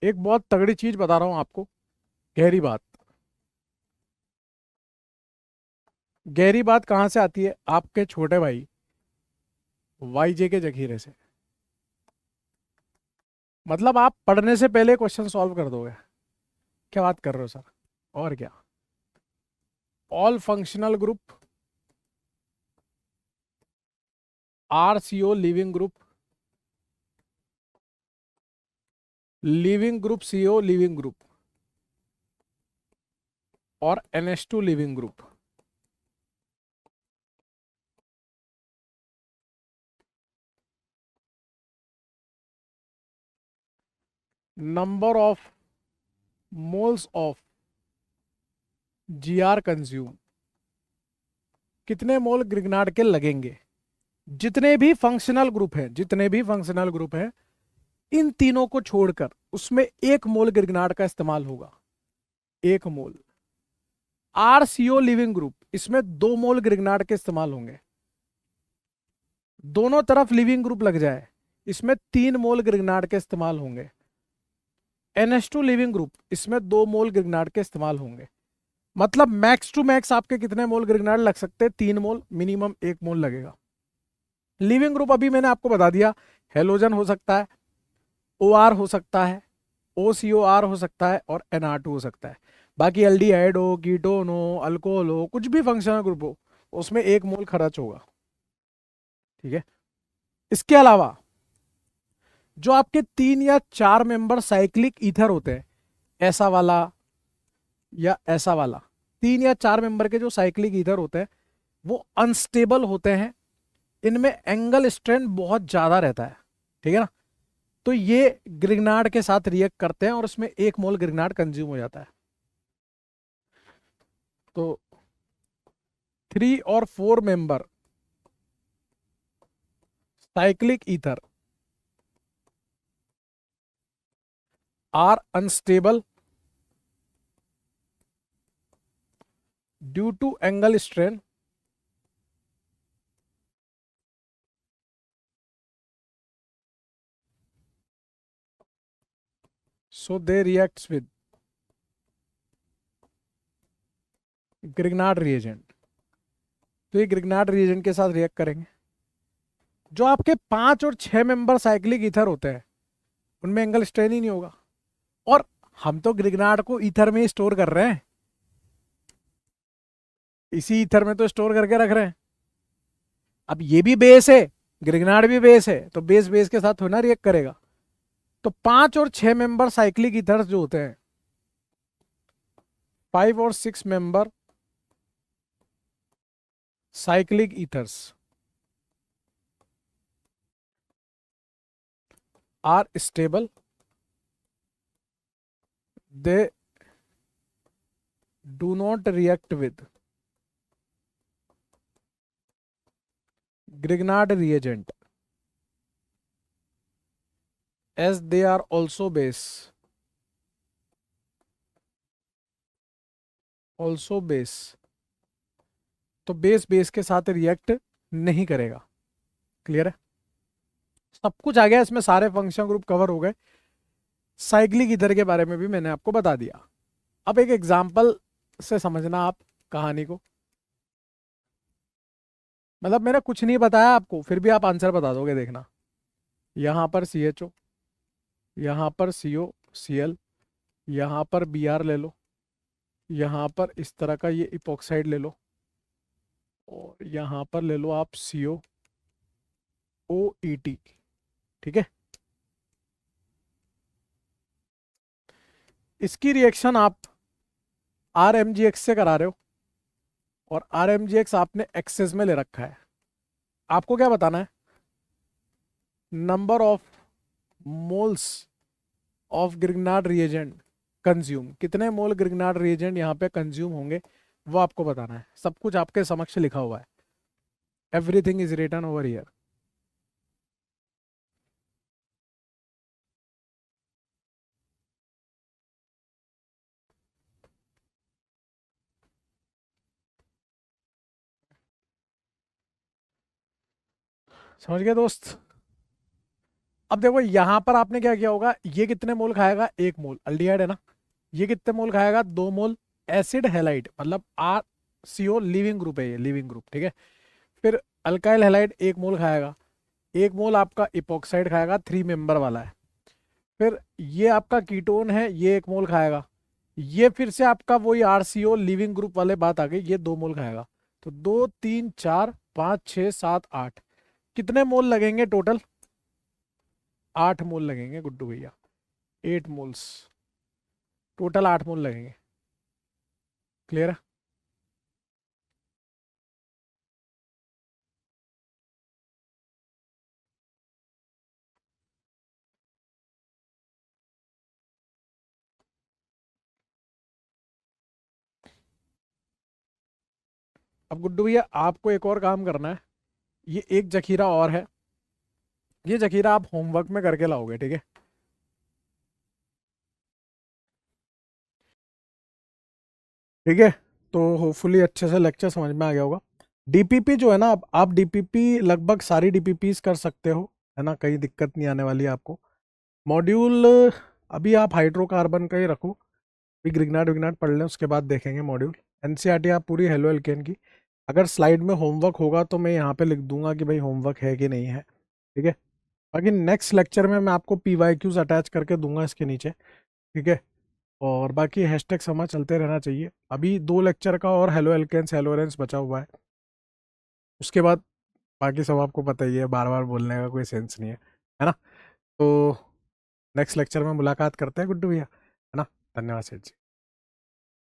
[SPEAKER 1] एक बहुत तगड़ी चीज बता रहा हूं आपको, गहरी बात। गहरी बात कहां से आती है? आपके छोटे भाई YJ के जखीरे से। मतलब आप पढ़ने से पहले क्वेश्चन सॉल्व कर दोगे। क्या बात कर रहे हो सर? और क्या, all functional group, RCO leaving group, CO leaving group, और NH2 leaving group. Number of moles of GR consume, कितने मोल ग्रिग्नार्ड के लगेंगे? जितने भी फंक्शनल ग्रुप हैं, इन तीनों को छोड़कर उसमें 1 मोल ग्रिग्नार्ड का इस्तेमाल होगा। 1 मोल। RCO लिविंग ग्रुप, इसमें 2 मोल ग्रिग्नार्ड के इस्तेमाल होंगे। दोनों तरफ लिविंग ग्रुप लग जाए, इसमें 3 मोल ग्रिग्नार्ड के इस्तेमाल होंगे। NH2 लिविंग ग्रुप, इसमें 2 मोल ग्रिग्नार्ड के इस्तेमाल होंगे। मतलब मैक्स टू मैक्स आपके कितने मोल ग्रिग्नार्ड लग सकते हैं? 3 मोल, मिनिमम 1 मोल लगेगा। लिविंग ग्रुप अभी मैंने आपको बता दिया, हेलोजन हो सकता है, OR हो सकता है, OCOR हो सकता है, और NR2 हो सकता है। बाकी एल्डिहाइड हो, कीटोन हो, अल्कोहल हो, कुछ भी फंक्शनल ग्रुप हो, उसमें 1 मोल खर्च होगा, ठीक है। इसके अलावा जो आपके 3 या 4 मेंबर साइक्लिक ईथर होते हैं, ऐसा वाला या ऐसा वाला, 3 या 4 मेंबर के जो साइक्लिक ईथर होते हैं वो अनस्टेबल होते हैं, इनमें एंगल स्ट्रेंथ बहुत ज्यादा रहता है, ठीक है ना। तो ये ग्रिग्नार्ड के साथ रिएक्ट करते हैं और उसमें 1 मोल ग्रिग्नार्ड कंज्यूम हो जाता है। तो 3 और 4 member cyclic ether are unstable due to angle strain so they reacts with Grignard reagent. तो ये ग्रिग्नार्ड रिएजेंट के साथ रिएक्ट करेंगे। जो आपके 5 और 6 मेंबर साइक्लिक ईथर होते हैं उनमें एंगल स्ट्रेन ही नहीं होगा, और हम तो ग्रिग्नार्ड को ईथर में ही स्टोर कर रहे हैं, इसी ईथर में तो स्टोर करके रख रहे हैं। अब ये भी बेस है, ग्रिग्नार्ड भी बेस है, तो बेस बेस के साथ थोड़ा ना रिएक्ट करेगा। तो 5 और 6 मेंबर साइक्लिक ईथर्स जो होते हैं 5 और 6 member cyclic ethers are stable. They do not react with Grignard reagent as they are also base. Also base. तो बेस के साथ रिएक्ट नहीं करेगा। क्लियर है? सब कुछ आ गया इसमें, सारे फंक्शन ग्रुप कवर हो गए। साइक्लिक ईथर के बारे में भी मैंने आपको बता दिया। अब एक एग्जांपल से समझना आप कहानी को। मतलब मैंने कुछ नहीं बताया आपको, फिर भी आप आंसर बता दोगे, देखना। यहां पर CHO, यहां पर COCl, यहां पर Br ले लो, यहां पर इस तरह का ये इपोक्साइड ले लो, और यहां पर ले लो आप COOET। ठीक है? इसकी रिएक्शन आप RMGX से करा रहे हो, और RMGX आपने एक्सेस में ले रखा है। आपको क्या बताना है? Number of moles of Grignard reagent consume, कितने मोल ग्रिग्नार्ड रिएजेंट यहाँ पे कंज्यूम होंगे, वो आपको बताना है। सब कुछ आपके समक्ष लिखा हुआ है। Everything is written over here. समझ गए दोस्त? अब देखो यहां पर आपने क्या किया होगा, ये कितने मोल खाएगा? 1 मोल अल्डिहाइड है ना। ये कितने मोल खाएगा? 2 मोल एसिड हैलाइड, मतलब RCO लिविंग ग्रुप है, ये लिविंग ग्रुप। ठीक है? फिर अल्काइल हैलाइड 1 मोल खाएगा। 1 मोल आपका इपोक्साइड खाएगा, 3 मेंबर वाला है। फिर ये आपका कीटोन है, ये 1 मोल खाएगा। ये फिर से आपका वही RCO लिविंग ग्रुप वाले बात आ गई, ये 2 मोल खाएगा। तो 2 3 4 5 6 7 8, कितने मोल लगेंगे टोटल? 8 मोल लगेंगे गुड्डू भैया। 8 मोल्स, टोटल 8 मोल लगेंगे। क्लियर है? अब गुड्डू भैया आपको एक और काम करना है। ये एक जखीरा और है, ये जखीरा आप होमवर्क में करके लाओगे। ठीक है? ठीक है? तो होपफुली अच्छे से लेक्चर समझ में आ गया होगा। डीपीपी जो है ना, आप डीपीपी लगभग सारी डीपीपीस कर सकते हो, है ना, कहीं दिक्कत नहीं आने वाली है आपको। मॉड्यूल अभी आप हाइड्रोकार्बन का ही रखो, फिर ग्रिग्नार्ड विग्नार्ड पढ़ लें, उसके बाद देखेंगे मॉड्यूल। एनसीईआरटी आप पूरी हेलो एल्केन की। अगर स्लाइड में होमवर्क होगा तो मैं यहाँ पे लिख दूंगा कि भाई होमवर्क है कि नहीं है। ठीक है? बाकी नेक्स्ट लेक्चर में मैं आपको PYQs अटैच करके दूंगा इसके नीचे। ठीक है? और बाकी हैशटैग समझ चलते रहना चाहिए। अभी 2 लेक्चर का और हेलो एल्केन्स हेलो एरेंस बचा हुआ है, उसके बाद बाकी सब आपको पता ही है, बार बार बोलने का कोई सेंस नहीं है ना? तो नेक्स्ट लेक्चर में मुलाकात करते हैं गुड्डू भैया, है ना? धन्यवाद सेठ जी।